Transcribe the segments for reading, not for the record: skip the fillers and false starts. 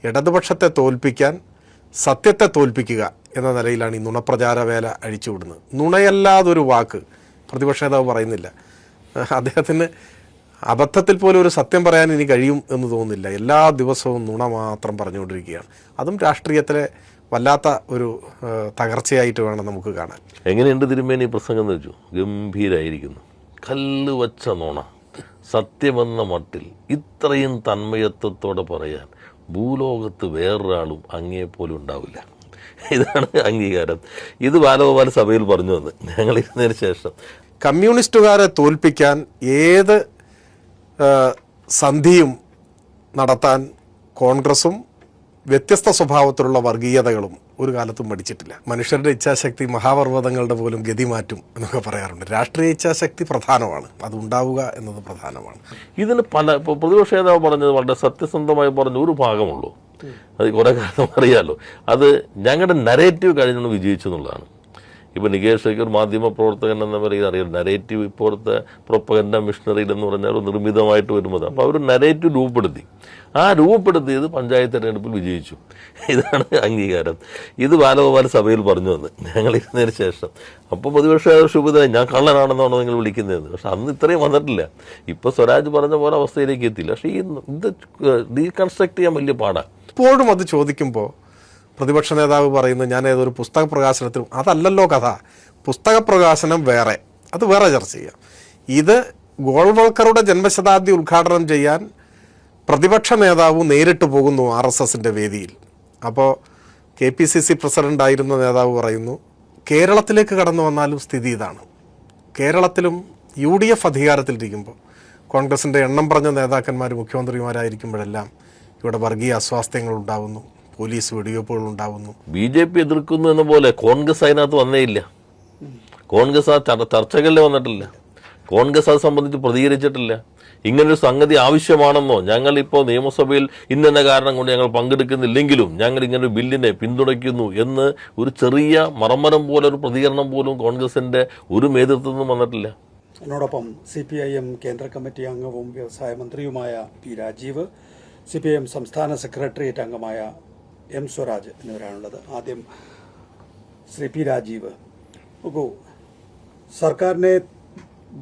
ഇടതുപക്ഷത്തെ തോൽപ്പിക്കാൻ സത്യത്തെ തോൽപ്പിക്കുക എന്ന നിലയിലാണ് ഈ നുണപ്രചാര വേല അഴിച്ചുവിടുന്നത്. നുണയല്ലാതൊരു വാക്ക് പ്രതിപക്ഷ നേതാവ് പറയുന്നില്ല. അദ്ദേഹത്തിന് അബദ്ധത്തിൽ പോലും ഒരു സത്യം പറയാൻ ഇനി കഴിയും എന്ന് തോന്നുന്നില്ല. എല്ലാ ദിവസവും നുണ മാത്രം പറഞ്ഞുകൊണ്ടിരിക്കുകയാണ്. അതും രാഷ്ട്രീയത്തിലെ വല്ലാത്ത ഒരു തകർച്ചയായിട്ട് വേണം നമുക്ക് കാണാൻ. എങ്ങനെയുണ്ട് തിരുമേനി പ്രസംഗം എന്ന് വെച്ചു? ഗംഭീരായിരിക്കുന്നു. കല്ല് വച്ച നുണ സത്യമെന്ന മട്ടിൽ ഇത്രയും തന്മയത്വത്തോടെ പറയാൻ ഭൂലോകത്ത് വേറൊരാളും അങ്ങേപ്പോലും ഉണ്ടാവില്ല. ഇതാണ് അംഗീകാരം. ഇത് ബാലഗോപാൽ സഭയിൽ പറഞ്ഞു വന്ന് ഞങ്ങൾ ഇരുന്നതിന് ശേഷം കമ്മ്യൂണിസ്റ്റുകാരെ തോൽപ്പിക്കാൻ ഏത് സന്ധിയും നടത്താൻ കോൺഗ്രസും വ്യത്യസ്ത സ്വഭാവത്തിലുള്ള വർഗീയതകളും ഒരു കാലത്തും പഠിച്ചിട്ടില്ല. മനുഷ്യരുടെ ഇച്ഛാശക്തി മഹാപർവ്വതങ്ങളുടെ പോലും ഗതി മാറ്റും എന്നൊക്കെ പറയാറുണ്ട്. രാഷ്ട്രീയ ഇച്ഛാശക്തി പ്രധാനമാണ്, അത് ഉണ്ടാവുക എന്നത് പ്രധാനമാണ്. ഇതിന് ഇപ്പോൾ പ്രതിപക്ഷ നേതാവ് പറഞ്ഞത് വളരെ സത്യസന്ധമായി പറഞ്ഞ ഒരു ഭാഗമുള്ളൂ. അത് കുറേ കാലം അറിയാമല്ലോ. അത് ഞങ്ങളുടെ നരേറ്റീവ് കഴിഞ്ഞൊന്ന് വിജയിച്ചു എന്നുള്ളതാണ്. ഇപ്പോൾ നികേഷ് ശേഖർ ഒരു മാധ്യമ പ്രവർത്തകൻ എന്ന നിലയിൽ അറിയാം. നരേറ്റീവ് ഇപ്പോഴത്തെ പ്രൊപ്പഗൻഡ മിഷണറിയിൽ എന്ന് പറഞ്ഞാൽ നിർമ്മിതമായിട്ട് വരുന്നത്. അപ്പോൾ അവർ നരേറ്റീവ് രൂപപ്പെടുത്തി. ആ രൂപപ്പെടുത്തിയത് പഞ്ചായത്ത് തെരഞ്ഞെടുപ്പിൽ വിജയിച്ചു. ഇതാണ് അംഗീകാരം. ഇത് ബാലഗോപാൽ സഭയിൽ പറഞ്ഞു വന്ന് ഞങ്ങൾ ഇരുന്നതിന് ശേഷം. അപ്പോൾ പ്രതിപക്ഷ ശുഭത ഞാൻ കള്ളനാണെന്നാണോ നിങ്ങൾ വിളിക്കുന്നതെന്ന്. പക്ഷെ അന്ന് ഇത്രയും വന്നിട്ടില്ല. ഇപ്പോൾ സ്വരാജ് പറഞ്ഞ പോലെ അവസ്ഥയിലേക്ക് എത്തിയില്ല. പക്ഷേ ഇത് ഡീകൺസ്ട്രക്ട് ചെയ്യാൻ വലിയ പാടാണ്. ഇപ്പോഴും അത് ചോദിക്കുമ്പോൾ പ്രതിപക്ഷ നേതാവ് പറയുന്നത് ഞാൻ ഏതൊരു പുസ്തക പ്രകാശനത്തിലും അതല്ലല്ലോ കഥ. പുസ്തക പ്രകാശനം വേറെ, അത് വേറെ ചർച്ച ചെയ്യാം. ഇത് ഗോൾവൾക്കറുടെ ജന്മശതാബ്ദി ഉദ്ഘാടനം ചെയ്യാൻ പ്രതിപക്ഷ നേതാവ് നേരിട്ട് പോകുന്നു RSSൻ്റെ വേദിയിൽ. അപ്പോൾ KPCC പ്രസിഡൻ്റായിരുന്ന നേതാവ് പറയുന്നു കേരളത്തിലേക്ക് കടന്നു വന്നാലും സ്ഥിതി ഇതാണ്. കേരളത്തിലും UDF അധികാരത്തിലിരിക്കുമ്പോൾ കോൺഗ്രസിൻ്റെ എണ്ണം പറഞ്ഞ നേതാക്കന്മാർ മുഖ്യമന്ത്രിമാരായിരിക്കുമ്പോഴെല്ലാം ഇവിടെ വർഗീയ അസ്വാസ്ഥ്യങ്ങൾ ഉണ്ടാകുന്നു, പോലീസ് വെടിവെപ്പുകൾ ഉണ്ടാകുന്നു. BJP എതിർക്കുന്നു എന്ന പോലെ കോൺഗ്രസ് അതിനകത്ത് വന്നേയില്ല. കോൺഗ്രസ് ആ ചർച്ചകളിൽ വന്നിട്ടില്ല. കോൺഗ്രസ് അത് സംബന്ധിച്ച് പ്രതികരിച്ചിട്ടില്ല. ഇങ്ങനൊരു സംഗതി ആവശ്യമാണെന്നോ ഞങ്ങളിപ്പോൾ നിയമസഭയിൽ ഇന്നെന്ന കാരണം കൊണ്ട് ഞങ്ങൾ പങ്കെടുക്കുന്നില്ലെങ്കിലും ഞങ്ങൾ ഇങ്ങനൊരു ബില്ലിനെ പിന്തുണയ്ക്കുന്നു എന്ന് ഒരു ചെറിയ മറമരം പോലെ ഒരു പ്രതികരണം പോലും കോൺഗ്രസിൻ്റെ ഒരു നേതൃത്വത്തിൽ നിന്നും വന്നിട്ടില്ല. എന്നോടൊപ്പം CPIM കേന്ദ്ര കമ്മിറ്റി അംഗവും വ്യവസായ മന്ത്രിയുമായ P. രാജീവ്, CPIM സംസ്ഥാന സെക്രട്ടേറിയറ്റ് അംഗമായ M. സ്വരാജ് എന്നിവരാണുള്ളത്. ആദ്യം ശ്രീ P. രാജീവ്, നോക്കൂ, സർക്കാരിനെ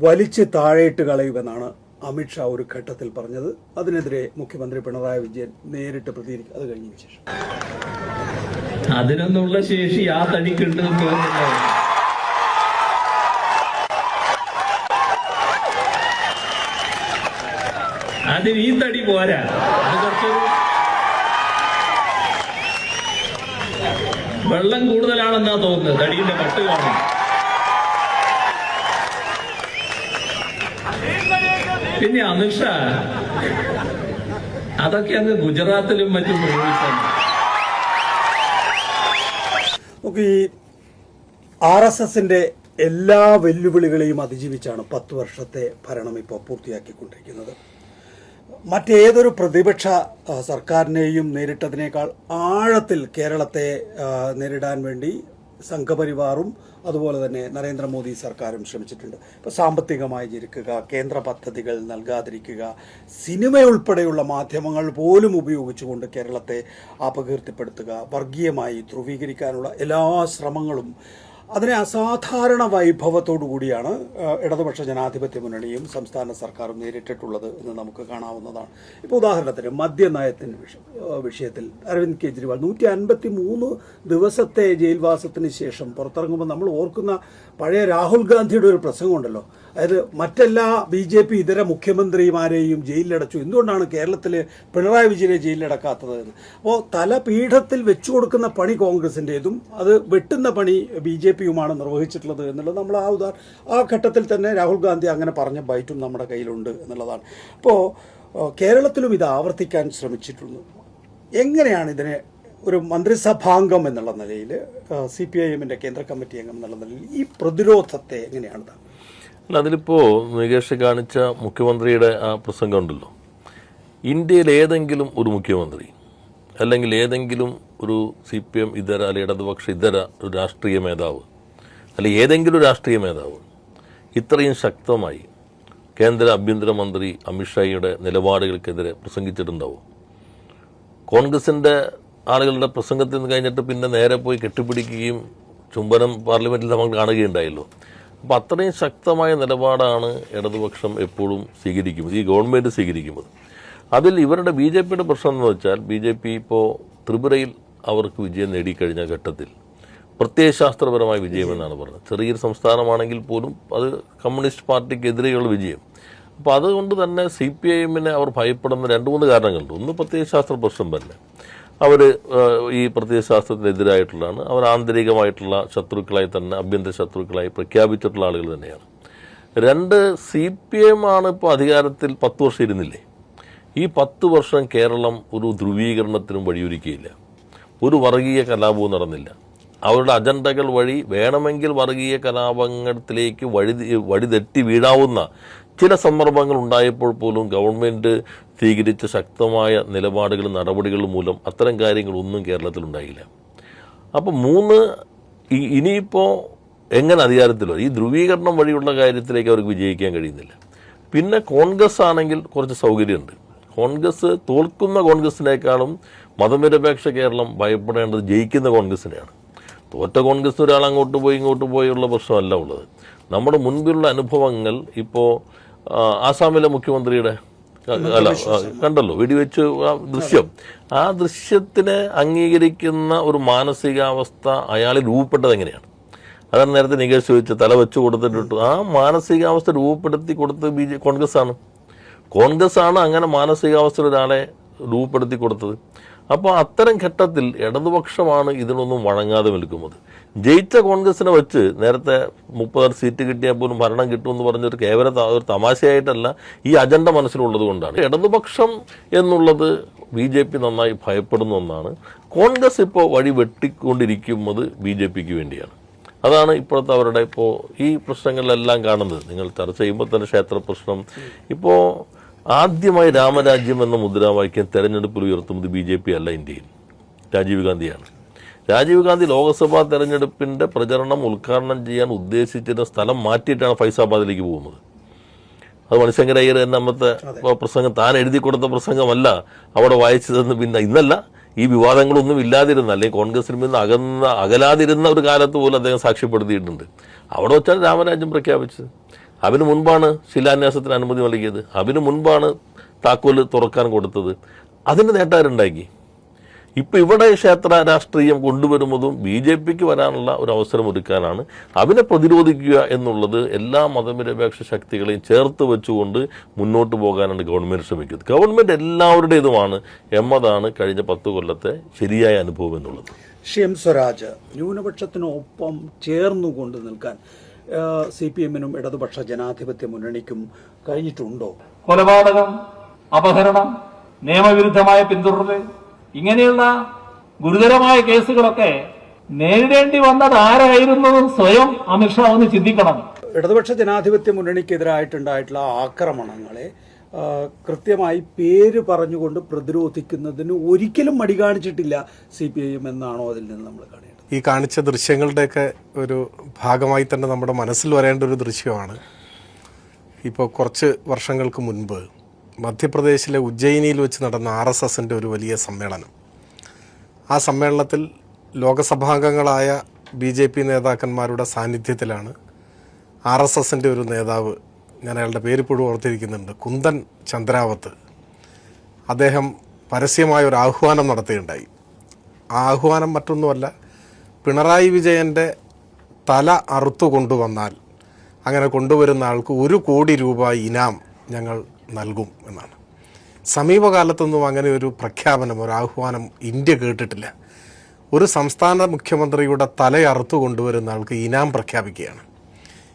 വലിച്ച് താഴെയിട്ട് കളയുമെന്നാണ് അമിത്ഷാ ഒരു ഘട്ടത്തിൽ പറഞ്ഞത്. അതിനെതിരെ മുഖ്യമന്ത്രി പിണറായി വിജയൻ നേരിട്ട് പ്രതികരിക്കും. അത് കഴിഞ്ഞതിന് ശേഷം അതിനൊന്നുള്ള ശേഷി ആ തടിക്കുണ്ട് തോന്നുന്നു. അതിന് ഈ തടി പോരാ. അത് കുറച്ചൊരു വെള്ളം കൂടുതലാണെന്നാ തോന്നുന്നത്. തടിയുടെ മട്ട് കാണും. പിന്നെ അമിത്ഷാ അതൊക്കെ അങ്ങ് ഗുജറാത്തിലും മറ്റും പ്രയോഗിച്ചാണ്. ഈ RSSന്റെ എല്ലാ വെല്ലുവിളികളെയും അതിജീവിച്ചാണ് 10 വർഷത്തെ ഭരണം ഇപ്പോൾ പൂർത്തിയാക്കിക്കൊണ്ടിരിക്കുന്നത്. മറ്റേതൊരു പ്രതിപക്ഷ സർക്കാരിനെയും നേരിട്ടതിനേക്കാൾ ആഴത്തിൽ കേരളത്തെ നേരിടാൻ വേണ്ടി സംഘപരിവാറും അതുപോലെ തന്നെ നരേന്ദ്രമോദി സർക്കാരും ശ്രമിച്ചിട്ടുണ്ട്. ഇപ്പോൾ സാമ്പത്തികമായി ഞെരുക്കുക, കേന്ദ്ര പദ്ധതികൾ നൽകാതിരിക്കുക, സിനിമയുൾപ്പെടെയുള്ള മാധ്യമങ്ങൾ പോലും ഉപയോഗിച്ചുകൊണ്ട് കേരളത്തെ അപകീർത്തിപ്പെടുത്തുക, വർഗീയമായി ധ്രുവീകരിക്കാനുള്ള എല്ലാ ശ്രമങ്ങളും അതിനെ അസാധാരണ വൈഭവത്തോടു കൂടിയാണ് ഇടതുപക്ഷ ജനാധിപത്യ മുന്നണിയും സംസ്ഥാന സർക്കാരും നേരിട്ടിട്ടുള്ളത് എന്ന് നമുക്ക് കാണാവുന്നതാണ്. ഇപ്പോൾ ഉദാഹരണത്തിന് മദ്യനയത്തിൻ്റെ വിഷയത്തിൽ അരവിന്ദ് കെജ്രിവാൾ 153 ദിവസത്തെ ജയിൽവാസത്തിന് ശേഷം പുറത്തിറങ്ങുമ്പോൾ നമ്മൾ ഓർക്കുന്ന പഴയ രാഹുൽ ഗാന്ധിയുടെ ഒരു പ്രസംഗമുണ്ടല്ലോ. അതായത് മറ്റെല്ലാ BJP ഇതര മുഖ്യമന്ത്രിമാരെയും ജയിലിലടച്ചു, എന്തുകൊണ്ടാണ് കേരളത്തിൽ പിണറായി വിജയനെ ജയിലിലടക്കാത്തത് എന്ന്. അപ്പോൾ തലപീഠത്തിൽ വെച്ചു കൊടുക്കുന്ന പണി കോൺഗ്രസിൻ്റെതും അത് വെട്ടുന്ന പണി BJPയുമാണ് നിർവഹിച്ചിട്ടുള്ളത് എന്നുള്ളത് നമ്മൾ ആ ഘട്ടത്തിൽ തന്നെ രാഹുൽ ഗാന്ധി അങ്ങനെ പറഞ്ഞ ബൈറ്റും നമ്മുടെ കയ്യിലുണ്ട് എന്നുള്ളതാണ്. അപ്പോൾ കേരളത്തിലും ഇത് ആവർത്തിക്കാൻ ശ്രമിച്ചിട്ടുണ്ട്. എങ്ങനെയാണ് ഇതിനെ ഒരു മന്ത്രിസഭാംഗം എന്നുള്ള നിലയിൽ CPIMന്റെ കേന്ദ്ര കമ്മിറ്റി അംഗം എന്നുള്ള നിലയിൽ ഈ പ്രതിരോധത്തെ എങ്ങനെയാണ്? അല്ല, അതിലിപ്പോൾ നികേഷ് കാണിച്ച മുഖ്യമന്ത്രിയുടെ ആ പ്രസംഗം ഉണ്ടല്ലോ, ഇന്ത്യയിൽ ഏതെങ്കിലും ഒരു മുഖ്യമന്ത്രി അല്ലെങ്കിൽ ഏതെങ്കിലും ഒരു CPM ഇതര അല്ലെങ്കിൽ ഇടതുപക്ഷ ഇതര ഒരു രാഷ്ട്രീയ മേധാവ് അല്ലെങ്കിൽ ഏതെങ്കിലും രാഷ്ട്രീയ മേധാവ് ഇത്രയും ശക്തമായി കേന്ദ്ര ആഭ്യന്തരമന്ത്രി അമിത്ഷായുടെ നിലപാടുകൾക്കെതിരെ പ്രസംഗിച്ചിട്ടുണ്ടാവും? കോൺഗ്രസിൻ്റെ ആളുകളുടെ പ്രസംഗത്തിൽ നിന്ന് കഴിഞ്ഞിട്ട് പിന്നെ നേരെ പോയി കെട്ടിപ്പിടിക്കുകയും ചുംബനം പാർലമെൻറ്റിൽ നമ്മൾ കാണുകയുണ്ടായല്ലോ. അപ്പോൾ അത്രയും ശക്തമായ നിലപാടാണ് ഇടതുപക്ഷം എപ്പോഴും സ്വീകരിക്കുന്നത്, ഈ ഗവൺമെൻറ് സ്വീകരിക്കുന്നത്. അതിൽ ഇവരുടെ BJPയുടെ പ്രശ്നം എന്ന് വെച്ചാൽ BJP ഇപ്പോൾ ത്രിപുരയിൽ അവർക്ക് വിജയം നേടിക്കഴിഞ്ഞ ഘട്ടത്തിൽ പ്രത്യയശാസ്ത്രപരമായ വിജയമെന്നാണ് പറഞ്ഞത്. ചെറിയൊരു സംസ്ഥാനമാണെങ്കിൽ പോലും അത് കമ്മ്യൂണിസ്റ്റ് പാർട്ടിക്കെതിരെയുള്ള വിജയം. അപ്പോൾ അതുകൊണ്ട് തന്നെ CPIMനെ അവർ ഭയപ്പെടുന്ന 2-3 കാരണങ്ങളുണ്ട്. ഒന്ന് പ്രത്യയശാസ്ത്ര പ്രശ്നം തന്നെ, അവർ ഈ പ്രത്യയശാസ്ത്രത്തിനെതിരായിട്ടുള്ളതാണ്. അവർ ആന്തരികമായിട്ടുള്ള ശത്രുക്കളായി തന്നെ, ആഭ്യന്തര ശത്രുക്കളായി പ്രഖ്യാപിച്ചിട്ടുള്ള ആളുകൾ തന്നെയാണ്. 2, CPIM ആണ് ഇപ്പോൾ അധികാരത്തിൽ 10 വർഷം ഇരുന്നില്ലേ. ഈ 10 വർഷം കേരളം ഒരു ധ്രുവീകരണത്തിനും വഴിയൊരുക്കിയില്ല, ഒരു വർഗീയ കലാപവും നടന്നില്ല. അവരുടെ അജണ്ടകൾ വഴി വേണമെങ്കിൽ വർഗീയ കലാപങ്ങളിലേക്ക് വഴിതെറ്റി വീഴാവുന്ന ചില സന്ദർഭങ്ങൾ ഉണ്ടായപ്പോൾ പോലും ഗവൺമെൻറ് സ്വീകരിച്ച ശക്തമായ നിലപാടുകളും നടപടികളും മൂലം അത്തരം കാര്യങ്ങളൊന്നും കേരളത്തിലുണ്ടായില്ല. അപ്പോൾ 3, ഇനിയിപ്പോൾ എങ്ങനെ അധികാരത്തിലോ ഈ ധ്രുവീകരണം വഴിയുള്ള കാര്യത്തിലേക്ക് അവർക്ക് വിജയിക്കാൻ കഴിയുന്നില്ല. പിന്നെ കോൺഗ്രസ് ആണെങ്കിൽ കുറച്ച് സൗകര്യമുണ്ട്. കോൺഗ്രസ് തോൽക്കുന്ന കോൺഗ്രസിനേക്കാളും മതനിരപേക്ഷ കേരളം ഭയപ്പെടേണ്ടത് ജയിക്കുന്ന കോൺഗ്രസിനെയാണ്. തോറ്റ കോൺഗ്രസ് ഒരാൾ അങ്ങോട്ട് പോയി ഇങ്ങോട്ട് പോയുള്ള പ്രശ്നമല്ല ഉള്ളത്. നമ്മുടെ മുൻപിലുള്ള അനുഭവങ്ങൾ ഇപ്പോൾ ആസാമിലെ മുഖ്യമന്ത്രിയുടെ കണ്ടല്ലോ, വെടിവെച്ച് ദൃശ്യം, ആ ദൃശ്യത്തിനെ അംഗീകരിക്കുന്ന ഒരു മാനസികാവസ്ഥ അയാളിൽ രൂപപ്പെട്ടത് എങ്ങനെയാണ്? അതാണ് നേരത്തെ നികേഷ് ചോദിച്ച തല വെച്ച് കൊടുത്തിട്ട് ആ മാനസികാവസ്ഥ രൂപപ്പെടുത്തി കൊടുത്തത് കോൺഗ്രസ് ആണ് അങ്ങനെ മാനസികാവസ്ഥ ഒരാളെ രൂപപ്പെടുത്തി കൊടുത്തത്. അപ്പോൾ അത്തരം ഘട്ടത്തിൽ ഇടതുപക്ഷമാണ് ഇതിനൊന്നും വഴങ്ങാതെ നിൽക്കുന്നത്. ജയിച്ച കോൺഗ്രസിനെ വെച്ച് നേരത്തെ 30 സീറ്റ് കിട്ടിയാൽ പോലും ഭരണം കിട്ടുമെന്ന് പറഞ്ഞൊരു കേവല ഒരു തമാശയായിട്ടല്ല, ഈ അജണ്ട മനസ്സിലുള്ളത് കൊണ്ടാണ്. ഇടതുപക്ഷം എന്നുള്ളത് BJP നന്നായി ഭയപ്പെടുന്ന ഒന്നാണ്. കോൺഗ്രസ് ഇപ്പോൾ വഴി വെട്ടിക്കൊണ്ടിരിക്കുന്നത് BJPക്ക് വേണ്ടിയാണ്. അതാണ് ഇപ്പോഴത്തെ അവരുടെ ഇപ്പോൾ ഈ പ്രശ്നങ്ങളിലെല്ലാം കാണുന്നത്. നിങ്ങൾ ചർച്ച ചെയ്യുമ്പോൾ തന്നെ ക്ഷേത്ര പ്രശ്നം, ഇപ്പോൾ ആദ്യമായി രാമരാജ്യം എന്ന മുദ്രാവാക്യം തെരഞ്ഞെടുപ്പിൽ ഉയർത്തുന്നത് BJP അല്ല, ഇന്ത്യയിൽ രാജീവ് ഗാന്ധിയാണ്. രാജീവ് ഗാന്ധി ലോക്സഭാ തെരഞ്ഞെടുപ്പിന്റെ പ്രചരണം ഉദ്ഘാടനം ചെയ്യാൻ ഉദ്ദേശിച്ചിരുന്ന സ്ഥലം മാറ്റിയിട്ടാണ് ഫൈസാബാദിലേക്ക് പോകുന്നത്. അത് മണിശങ്കർ അയ്യർ തന്നെ അന്നത്തെ പ്രസംഗം താൻ എഴുതി കൊടുത്ത പ്രസംഗമല്ല അവിടെ വായിച്ചതെന്ന്. പിന്നെ ഇന്നല്ല, ഈ വിവാദങ്ങളൊന്നും ഇല്ലാതിരുന്ന, അല്ലെങ്കിൽ കോൺഗ്രസിൽ നിന്ന് അകലാതിരുന്ന ഒരു കാലത്ത് പോലും അദ്ദേഹം സാക്ഷ്യപ്പെടുത്തിയിട്ടുണ്ട്. അവിടെ വെച്ചാണ് രാമരാജ്യം പ്രഖ്യാപിച്ചത്. അതിനു മുൻപാണ് ശിലാന്യാസത്തിന് അനുമതി നൽകിയത്, അതിനു മുൻപാണ് താക്കോല് തുറക്കാൻ കൊടുത്തത്. അതിന് നേട്ടമാരുണ്ടാക്കി. ഇപ്പം ഇവിടെ ക്ഷേത്ര രാഷ്ട്രീയം കൊണ്ടുവരുന്നതും BJPക്ക് വരാനുള്ള ഒരു അവസരം ഒരുക്കാനാണ്. അതിനെ പ്രതിരോധിക്കുക എന്നുള്ളത് എല്ലാ മതനിരപേക്ഷ ശക്തികളെയും ചേർത്ത് വെച്ചുകൊണ്ട് മുന്നോട്ട് പോകാനാണ് ഗവൺമെൻറ് ശ്രമിക്കുന്നത്. ഗവൺമെൻറ് എല്ലാവരുടേതുമാണ് എന്നതാണ് കഴിഞ്ഞ 10 കൊല്ലത്തെ ശരിയായ അനുഭവം എന്നുള്ളത്. ശ്രീ സ്വരാജ്, ന്യൂനപക്ഷത്തിനൊപ്പം ചേർന്നുകൊണ്ട് നിൽക്കാൻ CPIMനും ഇടതുപക്ഷ ജനാധിപത്യ മുന്നണിക്കും കഴിഞ്ഞിട്ടുണ്ടോ? കൊലപാതകം, അപഹരണം, നിയമവിരുദ്ധമായ പിന്തുടരൽ, ഇങ്ങനെയുള്ള ഗുരുതരമായ കേസുകളൊക്കെ നേരിടേണ്ടി വന്നത് ആരായിരുന്നതും സ്വയം അമിത്ഷാ ഒന്ന് ചിന്തിക്കണം. ഇടതുപക്ഷ ജനാധിപത്യ മുന്നണിക്കെതിരായിട്ടുണ്ടായിട്ടുള്ള ആക്രമണങ്ങളെ കൃത്യമായി പേര് പറഞ്ഞുകൊണ്ട് പ്രതിരോധിക്കുന്നതിന് ഒരിക്കലും മടി കാണിച്ചിട്ടില്ല CPIM എന്നാണോ അതിൽ നിന്ന് നമ്മൾ കാണേണ്ടത്? ഈ കാണിച്ച ദൃശ്യങ്ങളുടെയൊക്കെ ഒരു ഭാഗമായി തന്നെ നമ്മുടെ മനസ്സിൽ വരേണ്ട ഒരു ദൃശ്യമാണ്. ഇപ്പോൾ കുറച്ച് വർഷങ്ങൾക്ക് മുൻപ് മധ്യപ്രദേശിലെ ഉജ്ജയിനിയിൽ വെച്ച് നടന്ന RSSൻ്റെ ഒരു വലിയ സമ്മേളനം. ആ സമ്മേളനത്തിൽ ലോകസഭാംഗങ്ങളായ BJP നേതാക്കന്മാരുടെ സാന്നിധ്യത്തിലാണ് RSSൻ്റെ ഒരു നേതാവ്, ഞാൻ അയാളുടെ പേരിപ്പോഴും ഓർത്തിരിക്കുന്നുണ്ട്, കുന്ദൻ ചന്ദ്രാവത്ത്, അദ്ദേഹം പരസ്യമായ ഒരു ആഹ്വാനം നടത്തുകയുണ്ടായി. ആ ആഹ്വാനം മറ്റൊന്നുമല്ല, പിണറായി വിജയൻ്റെ തല അറുത്തു കൊണ്ടുവന്നാൽ അങ്ങനെ കൊണ്ടുവരുന്ന ആൾക്ക് 1 കോടി രൂപ ഇനാം ഞങ്ങൾ നൽകും എന്നാണ്. സമീപകാലത്തൊന്നും അങ്ങനെ ഒരു പ്രഖ്യാപനം, ഒരു ആഹ്വാനം ഇന്ത്യ കേട്ടിട്ടില്ല. ഒരു സംസ്ഥാന മുഖ്യമന്ത്രിയുടെ തല അറുത്തു കൊണ്ടുവരുന്ന ആൾക്ക് ഇനാം പ്രഖ്യാപിക്കുകയാണ്.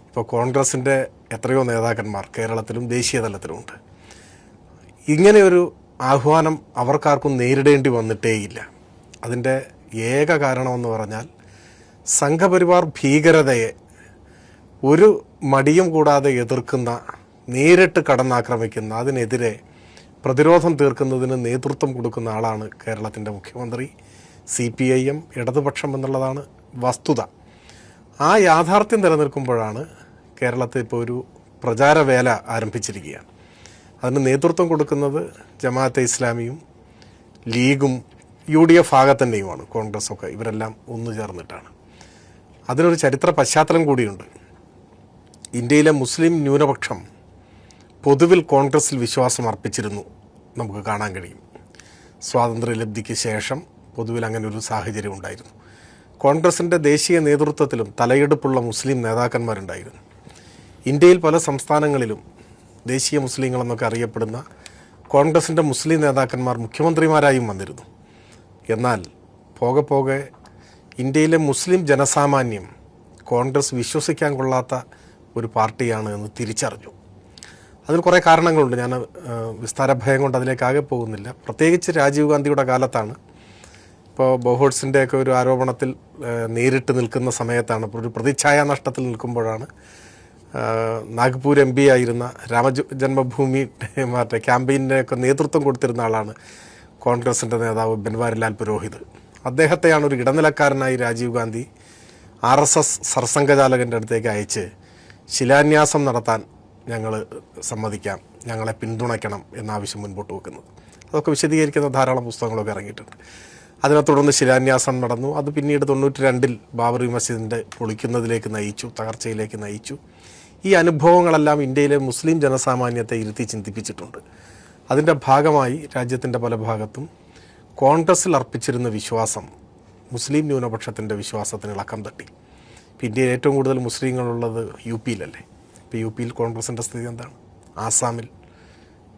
ഇപ്പോൾ കോൺഗ്രസിൻ്റെ എത്രയോ നേതാക്കന്മാർ കേരളത്തിലും ദേശീയ തലത്തിലുമുണ്ട്. ഇങ്ങനെയൊരു ആഹ്വാനം അവർക്കാർക്കും നേരിടേണ്ടി വന്നിട്ടേയില്ല. അതിൻ്റെ ഏക കാരണമെന്ന് പറഞ്ഞാൽ സംഘപരിവാർ ഭീകരതയെ ഒരു മടിയും കൂടാതെ എതിർക്കുന്ന, നേരിട്ട് കടന്നാക്രമിക്കുന്ന, അതിനെതിരെ പ്രതിരോധം തീർക്കുന്നതിന് നേതൃത്വം കൊടുക്കുന്ന ആളാണ് കേരളത്തിൻ്റെ മുഖ്യമന്ത്രി. CPIM ഇടതുപക്ഷം എന്നുള്ളതാണ് വസ്തുത. ആ യാഥാർത്ഥ്യം നിലനിൽക്കുമ്പോഴാണ് കേരളത്തിൽ ഇപ്പോൾ ഒരു പ്രചാരവേല ആരംഭിച്ചിരിക്കുകയാണ്. അതിന് നേതൃത്വം കൊടുക്കുന്നത് ജമാഅത്തെ ഇസ്ലാമിയും ലീഗും UDF ആകെ തന്നെയുമാണ്, കോൺഗ്രസ്സൊക്കെ ഇവരെല്ലാം ഒന്നു ചേർന്നിട്ടാണ്. അതിനൊരു ചരിത്ര പശ്ചാത്തലം കൂടിയുണ്ട്. ഇന്ത്യയിലെ മുസ്ലിം ന്യൂനപക്ഷം പൊതുവിൽ കോൺഗ്രസ്സിൽ വിശ്വാസം അർപ്പിച്ചിരുന്നു, നമുക്ക് കാണാൻ കഴിയും. സ്വാതന്ത്ര്യലബ്ധിക്ക് ശേഷം പൊതുവിൽ അങ്ങനെ ഒരു സാഹചര്യം ഉണ്ടായിരുന്നു. കോൺഗ്രസിൻ്റെ ദേശീയ നേതൃത്വത്തിലും തലയെടുപ്പുള്ള മുസ്ലിം നേതാക്കന്മാരുണ്ടായിരുന്നു. ഇന്ത്യയിൽ പല സംസ്ഥാനങ്ങളിലും ദേശീയ മുസ്ലിങ്ങളെന്നൊക്കെ അറിയപ്പെടുന്ന കോൺഗ്രസിൻ്റെ മുസ്ലിം നേതാക്കന്മാർ മുഖ്യമന്ത്രിമാരായും വന്നിരുന്നു. എന്നാൽ പോകെ പോകെ ഇന്ത്യയിലെ മുസ്ലിം ജനസാമാന്യം കോൺഗ്രസ് വിശ്വസിക്കാൻ കൊള്ളാത്ത ഒരു പാർട്ടിയാണ് എന്ന് തിരിച്ചറിഞ്ഞു. അതിന് കുറേ കാരണങ്ങളുണ്ട്. ഞാൻ വിസ്താരഭയം കൊണ്ട് അതിലേക്കാകെ പോകുന്നില്ല. പ്രത്യേകിച്ച് രാജീവ് ഗാന്ധിയുടെ കാലത്താണ്. ഇപ്പോൾ ബോഹോട്സിൻ്റെയൊക്കെ ഒരു ആരോപണത്തിൽ നേരിട്ട് നിൽക്കുന്ന സമയത്താണ്, ഒരു പ്രതിച്ഛായ നഷ്ടത്തിൽ നിൽക്കുമ്പോഴാണ് നാഗ്പൂർ MP ആയിരുന്ന രാമജന്മഭൂമി ക്യാമ്പയിൻ്റെയൊക്കെ നേതൃത്വം കൊടുത്തിരുന്ന ആളാണ് കോൺഗ്രസിൻ്റെ നേതാവ് ബൻവാരിലാൽ പുരോഹിത്. അദ്ദേഹത്തെയാണ് ഒരു ഇടനിലക്കാരനായി രാജീവ് ഗാന്ധി RSS സർസംഘചാലകൻ്റെ അടുത്തേക്ക് അയച്ച് ശിലാന്യാസം നടത്താൻ ഞങ്ങൾ സമ്മതിക്കാം, ഞങ്ങളെ പിന്തുണയ്ക്കണം എന്നാവശ്യം മുൻപോട്ട് വെക്കുന്നത്. അതൊക്കെ വിശദീകരിക്കുന്ന ധാരാളം പുസ്തകങ്ങളൊക്കെ ഇറങ്ങിയിട്ടുണ്ട്. അതിനെ തുടർന്ന് ശിലാന്യാസം നടന്നു. അത് പിന്നീട് 92-ൽ ബാബറി മസ്ജിദിൻ്റെ പൊളിക്കുന്നതിലേക്ക് നയിച്ചു, തകർച്ചയിലേക്ക് നയിച്ചു. ഈ അനുഭവങ്ങളെല്ലാം ഇന്ത്യയിലെ മുസ്ലിം ജനസാമാന്യത്തെ ഇരുത്തി ചിന്തിപ്പിച്ചിട്ടുണ്ട്. അതിൻ്റെ ഭാഗമായി രാജ്യത്തിൻ്റെ പല ഭാഗത്തും കോൺഗ്രസ്സിൽ അർപ്പിച്ചിരുന്ന വിശ്വാസം മുസ്ലിം ന്യൂനപക്ഷത്തിൻ്റെ വിശ്വാസത്തിന് ഇളക്കം തട്ടി. ഇപ്പോൾ ഇന്ത്യയിൽ ഏറ്റവും കൂടുതൽ മുസ്ലിങ്ങളുള്ളത് UP-യിലല്ലേ. ഇപ്പോൾ UP-യിൽ കോൺഗ്രസിൻ്റെ സ്ഥിതി എന്താണ്? ആസാമിൽ,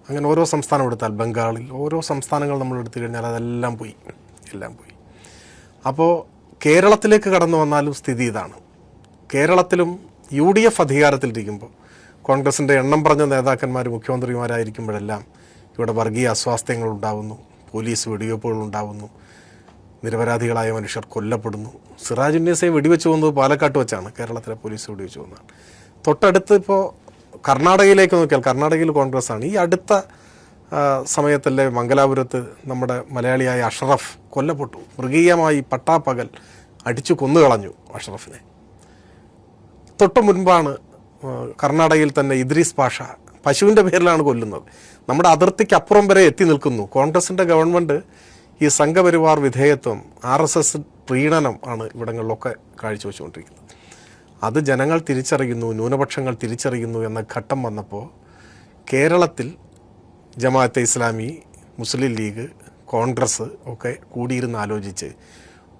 അങ്ങനെ ഓരോ സംസ്ഥാനം എടുത്താൽ, ബംഗാളിൽ, ഓരോ സംസ്ഥാനങ്ങൾ നമ്മൾ എടുത്തു കഴിഞ്ഞാൽ അതെല്ലാം പോയി, എല്ലാം പോയി. അപ്പോൾ കേരളത്തിലേക്ക് കടന്നു വന്നാലും സ്ഥിതി ഇതാണ്. കേരളത്തിലും UDF അധികാരത്തിലിരിക്കുമ്പോൾ കോൺഗ്രസിൻ്റെ എണ്ണം പറഞ്ഞ നേതാക്കന്മാർ മുഖ്യമന്ത്രിമാരായിരിക്കുമ്പോഴെല്ലാം ഇവിടെ വർഗീയ അസ്വാസ്ഥ്യങ്ങൾ ഉണ്ടാകുന്നു, പോലീസ് വെടിവെപ്പുകൾ ഉണ്ടാകുന്നു, നിരപരാധികളായ മനുഷ്യർ കൊല്ലപ്പെടുന്നു. സിറാജുന്നീസയെ വെടിവെച്ച് പോകുന്നത് പാലക്കാട്ട് വെച്ചാണ്, കേരളത്തിലെ പോലീസ് വെടിവെച്ച് പോകുന്നതാണ്. തൊട്ടടുത്ത് ഇപ്പോൾ കർണാടകയിലേക്ക് നോക്കിയാൽ കർണാടകയിൽ കോൺഗ്രസ്സാണ്. ഈ അടുത്ത സമയത്തല്ലേ മംഗലാപുരത്ത് നമ്മുടെ മലയാളിയായ അഷ്റഫ് കൊല്ലപ്പെട്ടു. മൃഗീയമായി പട്ടാപ്പകൽ അടിച്ചു കൊന്നുകളഞ്ഞു അഷ്റഫിനെ. തൊട്ട് മുൻപാണ് കർണാടകയിൽ തന്നെ ഇദ്രീസ് പാഷ പശുവിൻ്റെ പേരിലാണ് കൊല്ലുന്നത്. നമ്മുടെ അതിർത്തിക്കപ്പുറം വരെ എത്തി നിൽക്കുന്നു. കോൺഗ്രസിൻ്റെ ഗവൺമെൻറ് ഈ സംഘപരിവാർ വിധേയത്വം, RSS പ്രീണനം ആണ് ഇവിടങ്ങളിലൊക്കെ കാഴ്ചവെച്ചുകൊണ്ടിരിക്കുന്നത്. അത് ജനങ്ങൾ തിരിച്ചറിയുന്നു, ന്യൂനപക്ഷങ്ങൾ തിരിച്ചറിയുന്നു എന്ന ഘട്ടം വന്നപ്പോൾ കേരളത്തിൽ ജമാഅത്തെ ഇസ്ലാമി, മുസ്ലിം ലീഗ്, കോൺഗ്രസ് ഒക്കെ കൂടിയിരുന്ന് ആലോചിച്ച്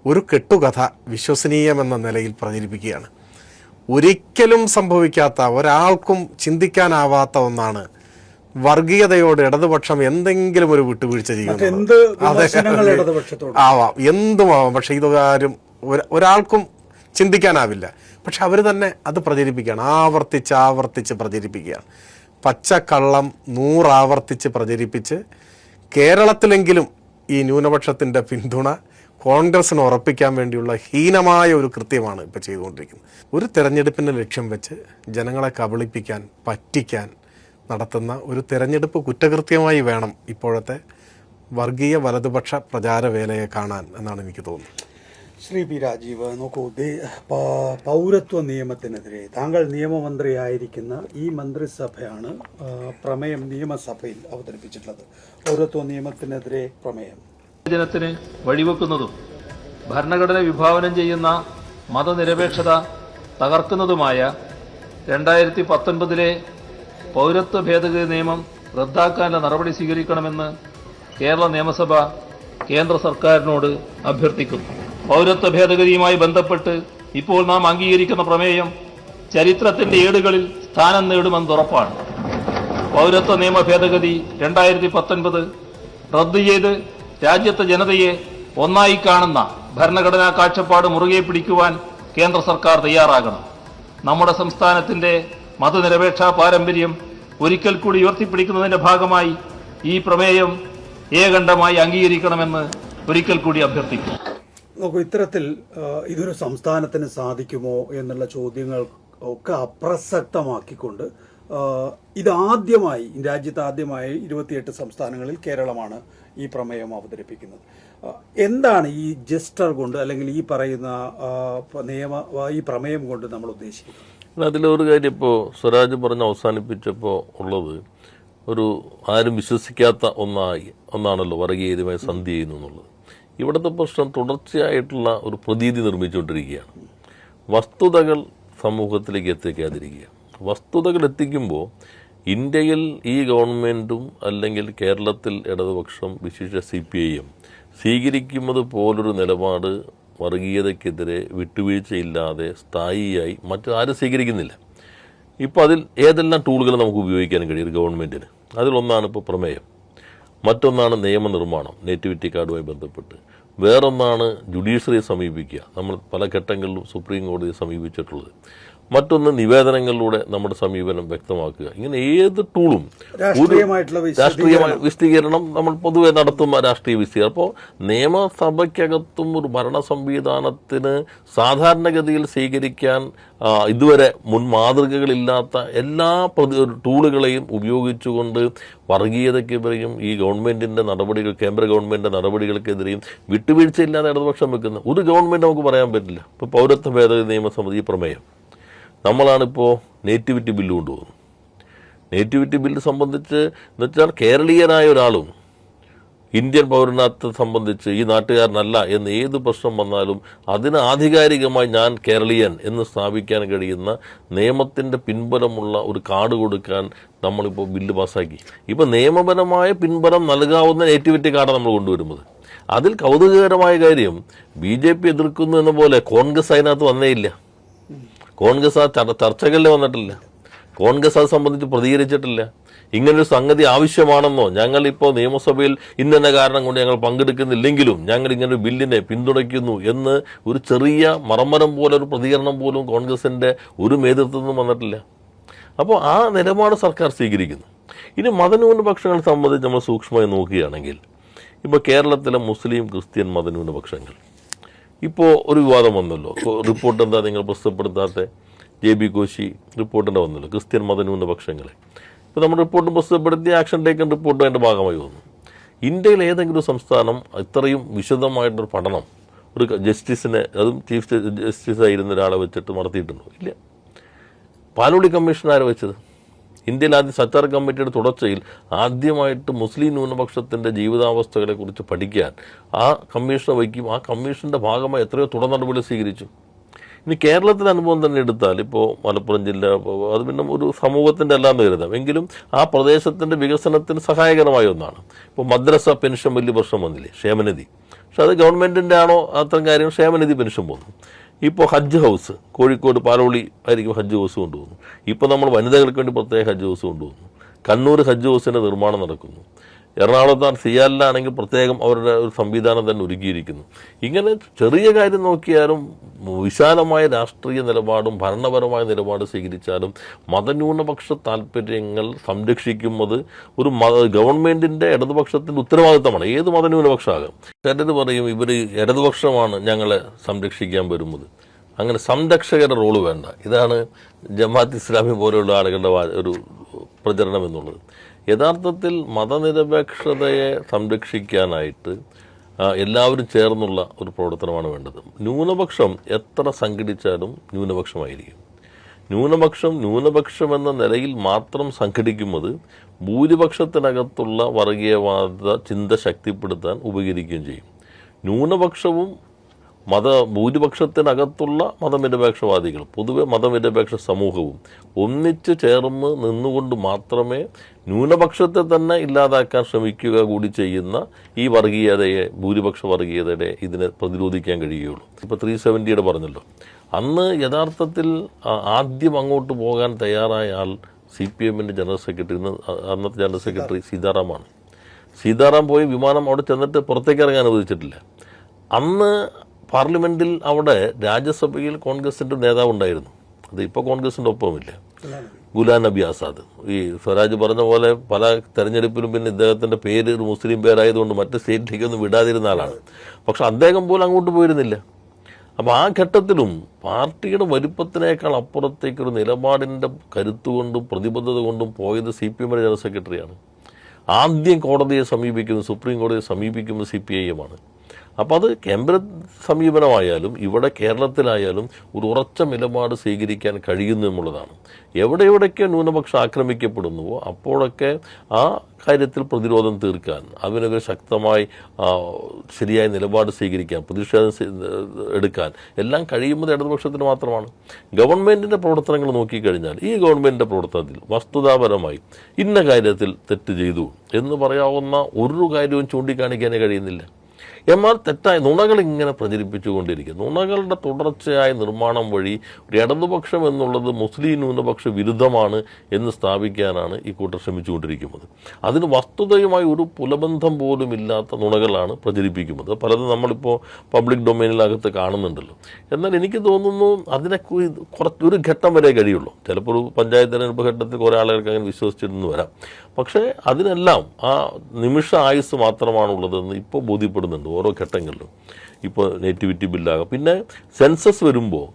ഒരു കെട്ടുകഥ വിശ്വസനീയമെന്ന നിലയിൽ പ്രചരിപ്പിക്കുകയാണ്. ഒരിക്കലും സംഭവിക്കാത്ത, ഒരാൾക്കും ചിന്തിക്കാനാവാത്ത ഒന്നാണ് വർഗീയതയോട് ഇടതുപക്ഷം എന്തെങ്കിലും ഒരു വിട്ടുവീഴ്ച ചെയ്യുന്നത്. ആവാം, എന്തുമാവാം. പക്ഷെ ഇതാരും ഒരാൾക്കും ചിന്തിക്കാനാവില്ല. പക്ഷെ അവർ തന്നെ അത് പ്രചരിപ്പിക്കുകയാണ്, ആവർത്തിച്ച് പ്രചരിപ്പിക്കുകയാണ്. പച്ചക്കള്ളം 100 ആവർത്തിച്ച് പ്രചരിപ്പിച്ച് കേരളത്തിലെങ്കിലും ഈ ന്യൂനപക്ഷത്തിൻ്റെ പിന്തുണ കോൺഗ്രസിന് ഉറപ്പിക്കാൻ വേണ്ടിയുള്ള ഹീനമായ ഒരു കൃത്യമാണ് ഇപ്പോൾ ചെയ്തുകൊണ്ടിരിക്കുന്നത്. ഒരു തെരഞ്ഞെടുപ്പിൻ്റെ ലക്ഷ്യം വെച്ച് ജനങ്ങളെ കബളിപ്പിക്കാൻ, പറ്റിക്കാൻ നടത്തുന്ന ഒരു തെരഞ്ഞെടുപ്പ് കുറ്റകൃത്യമായി വേണം ഇപ്പോഴത്തെ വർഗീയ വലതുപക്ഷ പ്രചാരവേലയെ കാണാൻ എന്നാണ് എനിക്ക് തോന്നുന്നത്. ശ്രീ പി രാജീവ്, നോക്കൂ, പൗരത്വ നിയമത്തിനെതിരെ താങ്കൾ നിയമമന്ത്രിയായിരിക്കുന്ന ഈ മന്ത്രിസഭയാണ് പ്രമേയം നിയമസഭയിൽ അവതരിപ്പിച്ചിട്ടുള്ളത്. പൗരത്വ നിയമത്തിനെതിരെ പ്രമേയം ജനത്തിന് വഴിവെക്കുന്നതും ഭരണഘടന വിഭാവനം ചെയ്യുന്ന മതനിരപേക്ഷത തകർക്കുന്നതുമായ 2019 പൗരത്വ ഭേദഗതി നിയമം റദ്ദാക്കാനുള്ള നടപടി സ്വീകരിക്കണമെന്ന് കേരള നിയമസഭ കേന്ദ്ര സർക്കാരിനോട് അഭ്യർത്ഥിക്കുന്നു. പൗരത്വ ഭേദഗതിയുമായി ബന്ധപ്പെട്ട് ഇപ്പോൾ നാം അംഗീകരിക്കുന്ന പ്രമേയം ചരിത്രത്തിന്റെ ഏടുകളിൽ സ്ഥാനം നേടുമെന്ന് ഉറപ്പാണ്. പൗരത്വ നിയമ ഭേദഗതി 2019 റദ്ദ് ചെയ്ത് രാജ്യത്തെ ജനതയെ ഒന്നായി കാണുന്ന ഭരണഘടനാ കാഴ്ചപ്പാട് മുറുകെ പിടിക്കുവാൻ കേന്ദ്ര സർക്കാർ തയ്യാറാകണം. നമ്മുടെ സംസ്ഥാനത്തിന്റെ മതനിരപേക്ഷ പാരമ്പര്യം ഒരിക്കൽ കൂടി ഉയർത്തിപ്പിടിക്കുന്നതിന്റെ ഭാഗമായി ഈ പ്രമേയം ഏകണ്ഠമായി അംഗീകരിക്കണമെന്ന് ഒരിക്കൽ കൂടി അഭ്യർത്ഥിക്കുന്നു. നോക്കൂ, ഇത്തരത്തിൽ ഇതൊരു സംസ്ഥാനത്തിന് സാധിക്കുമോ എന്നുള്ള ചോദ്യങ്ങൾ ഒക്കെ അപ്രസക്തമാക്കിക്കൊണ്ട് ഇതാദ്യമായി, രാജ്യത്ത് ആദ്യമായി 28 സംസ്ഥാനങ്ങളിൽ കേരളമാണ് ഈ പ്രമേയം അവതരിപ്പിക്കുന്നത്. എന്താണ് ഈ ജസ്റ്റർ കൊണ്ട്, അല്ലെങ്കിൽ ഈ പറയുന്ന ഈ പ്രമേയം കൊണ്ട് നമ്മൾ ഉദ്ദേശിക്കുന്നത്? അതിലൊരു കാര്യം ഇപ്പോൾ സ്വരാജ് പറഞ്ഞ് അവസാനിപ്പിച്ചപ്പോൾ ഉള്ളത്, ഒരു ആരും വിശ്വസിക്കാത്ത ഒന്നാണല്ലോ വർഗീയതയുമായി സന്ധി ചെയ്യുന്നു എന്നുള്ളത്. ഇവിടുത്തെ പ്രശ്നം തുടർച്ചയായിട്ടുള്ള ഒരു പ്രതീതി നിർമ്മിച്ചുകൊണ്ടിരിക്കുകയാണ്. വസ്തുതകൾ സമൂഹത്തിലേക്ക് എത്തിക്കാതിരിക്കുക. വസ്തുതകൾ എത്തിക്കുമ്പോൾ ഇന്ത്യയിൽ ഈ ഗവൺമെൻറ്റും അല്ലെങ്കിൽ കേരളത്തിൽ ഇടതുപക്ഷം വിശേഷ CPIM സ്വീകരിക്കുന്നത് പോലൊരു നിലപാട് വർഗീയതയ്ക്കെതിരെ വിട്ടുവീഴ്ചയില്ലാതെ സ്ഥായിയായി മറ്റാരും സ്വീകരിക്കുന്നില്ല. ഇപ്പോൾ അതിൽ ഏതെല്ലാം ടൂളുകൾ നമുക്ക് ഉപയോഗിക്കാൻ കഴിയും ഗവൺമെൻറ്റിന്? അതിലൊന്നാണ് ഇപ്പോൾ പ്രമേയം, മറ്റൊന്നാണ് നിയമനിർമ്മാണം നേറ്റിവിറ്റി കാർഡുമായി ബന്ധപ്പെട്ട്, വേറൊന്നാണ് ജുഡീഷ്യറിയെ സമീപിക്കുക, നമ്മൾ പല ഘട്ടങ്ങളിലും സുപ്രീം കോടതിയെ സമീപിച്ചിട്ടുള്ളത്, മറ്റൊന്ന് നിവേദനങ്ങളിലൂടെ നമ്മുടെ സമീപനം വ്യക്തമാക്കുക. ഇങ്ങനെ ഏത് ടൂളും രാഷ്ട്രീയ വിശദീകരണം നമ്മൾ പൊതുവെ നടത്തുന്ന രാഷ്ട്രീയ വിശദീകരണം. അപ്പോൾ നിയമസഭയ്ക്കകത്തും ഒരു ഭരണ സംവിധാനത്തിന് സാധാരണഗതിയിൽ സ്വീകരിക്കാൻ ഇതുവരെ മുൻ മാതൃകകളില്ലാത്ത എല്ലാ ടൂളുകളെയും ഉപയോഗിച്ചുകൊണ്ട് വർഗീയതയ്ക്കെതിരെയും ഈ ഗവൺമെൻറ്റിൻ്റെ നടപടികൾ, കേന്ദ്ര ഗവൺമെൻറ്റിൻ്റെ നടപടികൾക്കെതിരെയും വിട്ടുവീഴ്ചയില്ലാതെ ഇടതുപക്ഷം വെക്കുന്ന ഒരു ഗവൺമെൻറ് നമുക്ക് പറയാൻ പറ്റില്ല. ഇപ്പോൾ പൗരത്വ ഭേദഗതി നിയമസമിതി പ്രമേയം, നമ്മളാണിപ്പോൾ നേറ്റിവിറ്റി ബില്ല് കൊണ്ടുപോകുന്നത്. നേറ്റിവിറ്റി ബില്ല് സംബന്ധിച്ച് എന്ന് വെച്ചാൽ കേരളീയനായ ഒരാളും ഇന്ത്യൻ പൗരനത്തെ സംബന്ധിച്ച് ഈ നാട്ടുകാരനല്ല എന്ന് ഏത് പ്രശ്നം വന്നാലും അതിന് ആധികാരികമായി ഞാൻ കേരളീയൻ എന്ന് സ്ഥാപിക്കാൻ കഴിയുന്ന നിയമത്തിൻ്റെ പിൻബലമുള്ള ഒരു കാർഡ് കൊടുക്കാൻ നമ്മളിപ്പോൾ ബില്ല് പാസ്സാക്കി. ഇപ്പോൾ നിയമപരമായ പിൻബലം നൽകാവുന്ന നേറ്റിവിറ്റി കാർഡാണ് നമ്മൾ കൊണ്ടുവരുന്നത്. അതിൽ കൗതുകകരമായ കാര്യം, BJP എതിർക്കുന്നു എന്ന പോലെ കോൺഗ്രസ് അതിനകത്ത് വന്നേയില്ല. കോൺഗ്രസ് ആ ചർച്ചകളിൽ വന്നിട്ടില്ല. കോൺഗ്രസ് അത് സംബന്ധിച്ച് പ്രതികരിച്ചിട്ടില്ല. ഇങ്ങനൊരു സംഗതി ആവശ്യമാണെന്നോ, ഞങ്ങളിപ്പോൾ നിയമസഭയിൽ ഇന്ന കാരണം കൊണ്ട് ഞങ്ങൾ പങ്കെടുക്കുന്നില്ലെങ്കിലും ഞങ്ങൾ ഇങ്ങനൊരു ബില്ലിനെ പിന്തുണയ്ക്കുന്നു എന്ന് ഒരു ചെറിയ മറമരം പോലെ ഒരു പ്രതികരണം പോലും കോൺഗ്രസിൻ്റെ ഒരു നേതൃത്വത്തിൽ നിന്നും വന്നിട്ടില്ല. അപ്പോൾ ആ നിലപാട് സർക്കാർ സ്വീകരിക്കുന്നു. ഇനി മതന്യൂനപക്ഷങ്ങളെ സംബന്ധിച്ച് നമ്മൾ സൂക്ഷ്മമായി നോക്കുകയാണെങ്കിൽ, ഇപ്പോൾ കേരളത്തിലെ മുസ്ലിം ക്രിസ്ത്യൻ മതന്യൂനപക്ഷങ്ങൾ ഇപ്പോൾ ഒരു വിവാദം വന്നല്ലോ. റിപ്പോർട്ട് എന്താ നിങ്ങൾ പ്രസിദ്ധപ്പെടുത്താത്ത? JB കോശി റിപ്പോർട്ടിൻ്റെ വന്നല്ലോ ക്രിസ്ത്യൻ മതന്യൂനപക്ഷങ്ങളെ. ഇപ്പോൾ നമ്മുടെ റിപ്പോർട്ട് പ്രസിദ്ധപ്പെടുത്തി ആക്ഷൻ ടേക്കൺ റിപ്പോർട്ട് അതിൻ്റെ ഭാഗമായി വന്നു. ഇന്ത്യയിൽ ഏതെങ്കിലും സംസ്ഥാനം ഇത്രയും വിശദമായിട്ടൊരു പഠനം ഒരു ജസ്റ്റിസിനെ, അതും ചീഫ് ജസ്റ്റിസ് ആയിരുന്ന ഒരാളെ വെച്ചിട്ട് നടത്തിയിട്ടുണ്ടോ? ഇല്ല. പാലോളി കമ്മീഷൻ ആരെ വെച്ചത്? ഇന്ത്യയിൽ ആദ്യം സച്ചാർ കമ്മിറ്റിയുടെ തുടർച്ചയിൽ ആദ്യമായിട്ട് മുസ്ലിം ന്യൂനപക്ഷത്തിൻ്റെ ജീവിതാവസ്ഥകളെക്കുറിച്ച് പഠിക്കാൻ ആ കമ്മീഷനെ വയ്ക്കും. ആ കമ്മീഷൻ്റെ ഭാഗമായി എത്രയോ തുടർ നടപടികൾ സ്വീകരിച്ചു. ഇനി കേരളത്തിലെ അനുഭവം തന്നെ എടുത്താൽ, ഇപ്പോൾ മലപ്പുറം ജില്ല, അത് പിന്നെ ഒരു സമൂഹത്തിൻ്റെ എല്ലാം കരുതാം, എങ്കിലും ആ പ്രദേശത്തിൻ്റെ വികസനത്തിന് സഹായകരമായ ഒന്നാണ്. ഇപ്പോൾ മദ്രസ പെൻഷൻ വലിയ പ്രശ്നം വന്നില്ലേ, ക്ഷേമനിധി. പക്ഷെ അത് ഗവൺമെൻറ്റിൻ്റെ ആണോ അത്തരം കാര്യം, ക്ഷേമനിധി പെൻഷൻ പോകുന്നു. ഇപ്പോൾ ഹജ്ജ് ഹൗസ് കോഴിക്കോട് പാലോളി ആയിരിക്കും ഹജ്ജ് ഹൗസ് കൊണ്ടുപോകുന്നു. ഇപ്പോൾ നമ്മൾ വനിതകൾക്ക് വേണ്ടി പ്രത്യേക ഹജ്ജ് ഹൗസ് കൊണ്ടുപോകുന്നു. കണ്ണൂർ ഹജ്ജ് ഹൗസിൻ്റെ നിർമ്മാണം നടക്കുന്നു. എറണാകുളത്താണ് സിയാലിലാണെങ്കിൽ പ്രത്യേകം അവരുടെ ഒരു സംവിധാനം തന്നെ ഒരുക്കിയിരിക്കുന്നു. ഇങ്ങനെ ചെറിയ കാര്യം നോക്കിയാലും വിശാലമായ രാഷ്ട്രീയ നിലപാടും ഭരണപരമായ നിലപാട് സ്വീകരിച്ചാലും മതന്യൂനപക്ഷ താല്പര്യങ്ങൾ സംരക്ഷിക്കുന്നത് ഒരു ഗവൺമെൻറ്റിൻ്റെ ഇടതുപക്ഷത്തിൻ്റെ ഉത്തരവാദിത്തമാണ്. ഏത് മതന്യൂനപക്ഷമാകാം. ചിലർ പറയും ഇവർ ഇടതുപക്ഷമാണ് ഞങ്ങളെ സംരക്ഷിക്കാൻ വരുന്നത്. അങ്ങനെ സംരക്ഷകരുടെ റോള് വേണ്ട. ഇതാണ് ജമാഅത്ത് ഇസ്ലാമി പോലെയുള്ള ആളുകളുടെ ഒരു പ്രചരണം എന്നുള്ളത്. യഥാർത്ഥത്തിൽ മതനിരപേക്ഷതയെ സംരക്ഷിക്കാനായിട്ട് എല്ലാവരും ചേർന്നുള്ള ഒരു പ്രവർത്തനമാണ് വേണ്ടത്. ന്യൂനപക്ഷം എത്ര സംഘടിച്ചാലും ന്യൂനപക്ഷമായിരിക്കും. ന്യൂനപക്ഷം എന്ന നിലയിൽ മാത്രം സംഘടിക്കുന്നത് ഭൂരിപക്ഷത്തിനകത്തുള്ള വർഗീയവാദ ചിന്ത ശക്തിപ്പെടുത്താൻ ഉപകരിക്കുകയും ചെയ്യും. ന്യൂനപക്ഷവും ഭൂരിപക്ഷത്തിനകത്തുള്ള മതനിരപേക്ഷവാദികൾ, പൊതുവെ മതനിരപേക്ഷ സമൂഹവും ഒന്നിച്ച് ചേർന്ന് നിന്നുകൊണ്ട് മാത്രമേ ന്യൂനപക്ഷത്തെ തന്നെ ഇല്ലാതാക്കാൻ ശ്രമിക്കുക കൂടി ചെയ്യുന്ന ഈ വർഗീയതയെ, ഭൂരിപക്ഷ വർഗീയതയുടെ ഇതിനെ പ്രതിരോധിക്കാൻ കഴിയുകയുള്ളൂ. ഇപ്പോൾ 370 പറഞ്ഞല്ലോ, അന്ന് യഥാർത്ഥത്തിൽ ആദ്യം അങ്ങോട്ട് പോകാൻ തയ്യാറായ ആൾ CPMൻ്റെ ജനറൽ സെക്രട്ടറി, അന്നത്തെ ജനറൽ സെക്രട്ടറി സീതാറാമാണ്. സീതാറാം പോയി വിമാനം അവിടെ ചെന്നിട്ട് പുറത്തേക്ക് ഇറങ്ങാൻ അനുവദിച്ചിട്ടില്ല. അന്ന് പാർലമെൻറ്റിൽ അവിടെ രാജ്യസഭയിൽ കോൺഗ്രസിൻ്റെ നേതാവ് ഉണ്ടായിരുന്നു. അത് ഇപ്പോൾ കോൺഗ്രസിൻ്റെ ഒപ്പമില്ല, ഗുലാം നബി ആസാദ്. ഈ സ്വരാജ് പറഞ്ഞ പോലെ പല തെരഞ്ഞെടുപ്പിലും പിന്നെ ഇദ്ദേഹത്തിൻ്റെ പേര് ഒരു മുസ്ലിം പേരായതുകൊണ്ട് മറ്റ് സ്റ്റേറ്റിലേക്കൊന്നും വിടാതിരുന്ന ആളാണ്. പക്ഷെ അദ്ദേഹം പോലും അങ്ങോട്ട് പോയിരുന്നില്ല. അപ്പോൾ ആ ഘട്ടത്തിലും പാർട്ടിയുടെ വലുപ്പത്തിനേക്കാൾ അപ്പുറത്തേക്കൊരു നിലപാടിൻ്റെ കരുത്തുകൊണ്ടും പ്രതിബദ്ധത കൊണ്ടും പോയത് CPM ജനറൽ സെക്രട്ടറിയാണ്. ആദ്യം കോടതിയെ സമീപിക്കുന്നത്, സുപ്രീം കോടതിയെ സമീപിക്കുന്നത് CPIM ആണ്. അപ്പോൾ അത് കേന്ദ്ര സമീപനമായാലും ഇവിടെ കേരളത്തിലായാലും ഒരു ഉറച്ച നിലപാട് സ്വീകരിക്കാൻ കഴിയുന്നു എന്നുള്ളതാണ്. എവിടെയൊക്കെ ന്യൂനപക്ഷം ആക്രമിക്കപ്പെടുന്നുവോ അപ്പോഴൊക്കെ ആ കാര്യത്തിൽ പ്രതിരോധം തീർക്കാൻ, അതിനൊരു ശക്തമായി ശരിയായ നിലപാട് സ്വീകരിക്കാൻ, പ്രതിഷേധം എടുക്കാൻ എല്ലാം കഴിയുന്നത് ഇടതുപക്ഷത്തിന് മാത്രമാണ്. ഗവൺമെൻറ്റിൻ്റെ പ്രവർത്തനങ്ങൾ നോക്കിക്കഴിഞ്ഞാൽ ഈ ഗവൺമെൻറ്റിൻ്റെ പ്രവർത്തനത്തിൽ വസ്തുതാപരമായി ഇന്ന കാര്യത്തിൽ തെറ്റ് ചെയ്തു എന്ന് പറയാവുന്ന ഒരു കാര്യവും ചൂണ്ടിക്കാണിക്കാനേ കഴിയുന്നില്ല. എന്നാൽ തെറ്റായ നുണകൾ ഇങ്ങനെ പ്രചരിപ്പിച്ചുകൊണ്ടിരിക്കും. നുണകളുടെ തുടർച്ചയായ നിർമ്മാണം വഴി ഒരു ഇടതുപക്ഷം എന്നുള്ളത് മുസ്ലിം ന്യൂനപക്ഷ വിരുദ്ധമാണ് എന്ന് സ്ഥാപിക്കാനാണ് ഈ കൂട്ടർ ശ്രമിച്ചുകൊണ്ടിരിക്കുന്നത്. അതിന് വസ്തുതയുമായി ഒരു പുലബന്ധം പോലും ഇല്ലാത്ത നുണകളാണ് പ്രചരിപ്പിക്കുന്നത്. പലതും നമ്മളിപ്പോൾ പബ്ലിക് ഡൊമൈനിനകത്ത് കാണുന്നുണ്ടല്ലോ. എന്നാൽ എനിക്ക് തോന്നുന്നു അതിനെ ഒരു ഘട്ടം വരെ കഴിയുള്ളൂ. ചിലപ്പോൾ ഒരു പഞ്ചായത്ത് തെരഞ്ഞെടുപ്പ് ഘട്ടത്തിൽ കുറേ ആളുകൾക്ക് അങ്ങനെ വിശ്വസിച്ചിരുന്നു വരാം. പക്ഷേ അതിനെല്ലാം ആ നിമിഷ ആയുസ് മാത്രമാണുള്ളതെന്ന് ഇപ്പോൾ ബോധ്യപ്പെടുന്നുണ്ട് ഓരോ ഘട്ടങ്ങളിലും. ഇപ്പോൾ നേറ്റിവിറ്റി ബില്ലാകാം, പിന്നെ സെൻസസ് വരുമ്പോൾ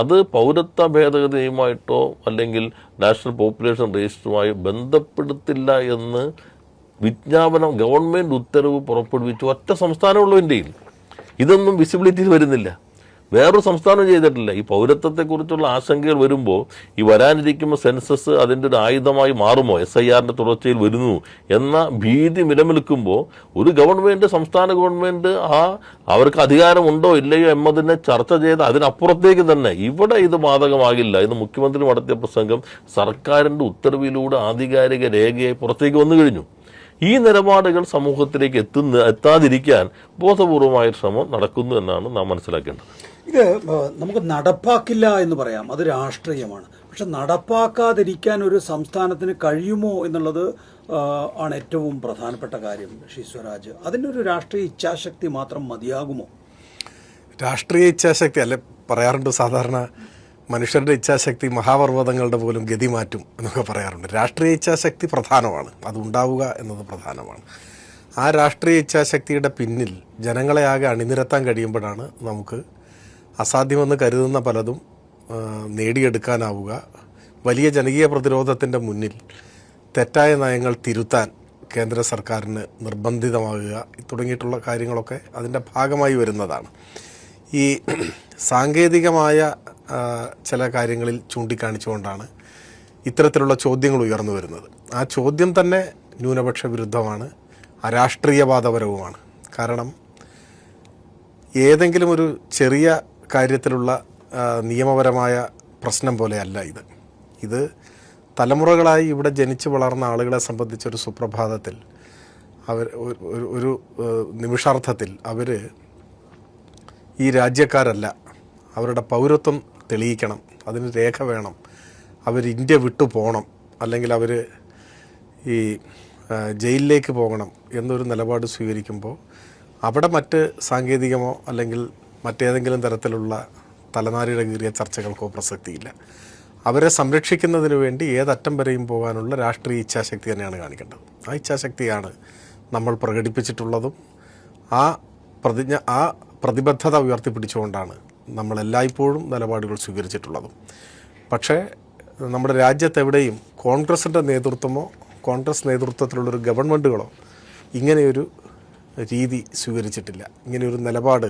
അത് പൗരത്വ ഭേദഗതിയുമായിട്ടോ അല്ലെങ്കിൽ നാഷണൽ പോപ്പുലേഷൻ രജിസ്റ്ററുമായോ ബന്ധപ്പെടുത്തില്ല എന്ന് വിജ്ഞാപനം ഗവൺമെൻറ് ഉത്തരവ് പുറപ്പെടുവിച്ചു ഒറ്റ സംസ്ഥാനമുള്ളൂ ഇന്ത്യയിൽ. ഇതൊന്നും വിസിബിലിറ്റിയിൽ വരുന്നില്ല, വേറൊരു സംസ്ഥാനം ചെയ്തിട്ടില്ല. ഈ പൗരത്വത്തെക്കുറിച്ചുള്ള ആശങ്കകൾ വരുമ്പോൾ ഈ വരാനിരിക്കുമ്പോൾ സെൻസസ് അതിൻ്റെ ഒരു ആയുധമായി മാറുമോ, SIRൻ്റെ തുടർച്ചയിൽ വരുന്നു എന്ന ഭീതി നിലനിൽക്കുമ്പോൾ ഒരു ഗവൺമെൻറ്, സംസ്ഥാന ഗവൺമെൻറ് അവർക്ക് അധികാരമുണ്ടോ ഇല്ലയോ എന്നതിനെ ചർച്ച ചെയ്ത് അതിനപ്പുറത്തേക്ക് തന്നെ ഇവിടെ ഇത് ബാധകമാകില്ല എന്ന് മുഖ്യമന്ത്രി നടത്തിയ പ്രസംഗം സർക്കാരിൻ്റെ ഉത്തരവിലൂടെ ആധികാരിക രേഖയായി പുറത്തേക്ക് വന്നു കഴിഞ്ഞു. ഈ നിലപാടുകൾ സമൂഹത്തിലേക്ക് എത്താതിരിക്കാൻ ബോധപൂർവമായ ശ്രമം നടക്കുന്നു എന്നാണ് നാം മനസ്സിലാക്കേണ്ടത്. ഇത് നമുക്ക് നടപ്പാക്കില്ല എന്ന് പറയാം, അത് രാഷ്ട്രീയമാണ്. പക്ഷെ നടപ്പാക്കാതിരിക്കാൻ ഒരു സംസ്ഥാനത്തിന് കഴിയുമോ എന്നുള്ളത് ആണ് ഏറ്റവും പ്രധാനപ്പെട്ട കാര്യം. ശ്രീ സ്വരാജ്, അതിനൊരു രാഷ്ട്രീയ ഇച്ഛാശക്തി മാത്രം മതിയാകുമോ? രാഷ്ട്രീയ ഇച്ഛാശക്തി അല്ലെ പറയാറുണ്ട് സാധാരണ, മനുഷ്യരുടെ ഇച്ഛാശക്തി മഹാപർവ്വതങ്ങളുടെ പോലും ഗതി മാറ്റും എന്നൊക്കെ പറയാറുണ്ട്. രാഷ്ട്രീയ ഇച്ഛാശക്തി പ്രധാനമാണ്, അതുണ്ടാവുക എന്നത് പ്രധാനമാണ്. ആ രാഷ്ട്രീയ ഇച്ഛാശക്തിയുടെ പിന്നിൽ ജനങ്ങളെ ആകെ അണിനിരത്താൻ കഴിയുമ്പോഴാണ് നമുക്ക് അസാധ്യമെന്ന് കരുതുന്ന പലതും നേടിയെടുക്കാനാവുക. വലിയ ജനകീയ പ്രതിരോധത്തിൻ്റെ മുന്നിൽ തെറ്റായ നയങ്ങൾ തിരുത്താൻ കേന്ദ്ര സർക്കാരിന് നിർബന്ധിതമാകുക തുടങ്ങിയിട്ടുള്ള കാര്യങ്ങളൊക്കെ അതിൻ്റെ ഭാഗമായി വരുന്നതാണ്. ഈ സാങ്കേതികമായ ചില കാര്യങ്ങളിൽ ചൂണ്ടിക്കാണിച്ചുകൊണ്ടാണ് ഇത്തരത്തിലുള്ള ചോദ്യങ്ങൾ ഉയർന്നു വരുന്നത്. ആ ചോദ്യം തന്നെ ന്യൂനപക്ഷ വിരുദ്ധമാണ്, അരാഷ്ട്രീയവാദപരവുമാണ്. കാരണം ഏതെങ്കിലും ഒരു ചെറിയ കാര്യത്തിലുള്ള നിയമപരമായ പ്രശ്നം പോലെയല്ല ഇത് തലമുറകളായി ഇവിടെ ജനിച്ചു വളർന്ന ആളുകളെ സംബന്ധിച്ചൊരു സുപ്രഭാതത്തിൽ ഒരു നിമിഷാർത്ഥത്തിൽ അവർ ഈ രാജ്യക്കാരല്ല, അവരുടെ പൗരത്വം തെളിയിക്കണം, അതിന് രേഖ വേണം, അവർ ഇന്ത്യ വിട്ടു പോകണം, അല്ലെങ്കിൽ അവർ ഈ ജയിലിലേക്ക് പോകണം എന്നൊരു നിലപാട് സ്വീകരിക്കുമ്പോൾ അവിടെ മറ്റ് സാങ്കേതികമോ അല്ലെങ്കിൽ മറ്റേതെങ്കിലും തരത്തിലുള്ള തലനാരിഴ കീറിയ ചർച്ചകൾക്കോ പ്രസക്തിയില്ല. അവരെ സംരക്ഷിക്കുന്നതിന് വേണ്ടി ഏതറ്റം വരെയും പോകാനുള്ള രാഷ്ട്രീയ ഇച്ഛാശക്തി തന്നെയാണ് കാണിക്കേണ്ടത്. ആ ഇച്ഛാശക്തിയാണ് നമ്മൾ പ്രകടിപ്പിച്ചിട്ടുള്ളതും ആ പ്രതിബദ്ധത ഉയർത്തിപ്പിടിച്ചുകൊണ്ടാണ് നമ്മളെല്ലായ്പ്പോഴും നിലപാടുകൾ സ്വീകരിച്ചിട്ടുള്ളതും. പക്ഷേ നമ്മുടെ രാജ്യത്തെവിടെയും കോൺഗ്രസിൻ്റെ നേതൃത്വമോ കോൺഗ്രസ് നേതൃത്വത്തിലുള്ളൊരു ഗവൺമെൻറ്റുകളോ ഇങ്ങനെയൊരു രീതി സ്വീകരിച്ചിട്ടില്ല, ഇങ്ങനെയൊരു നിലപാട്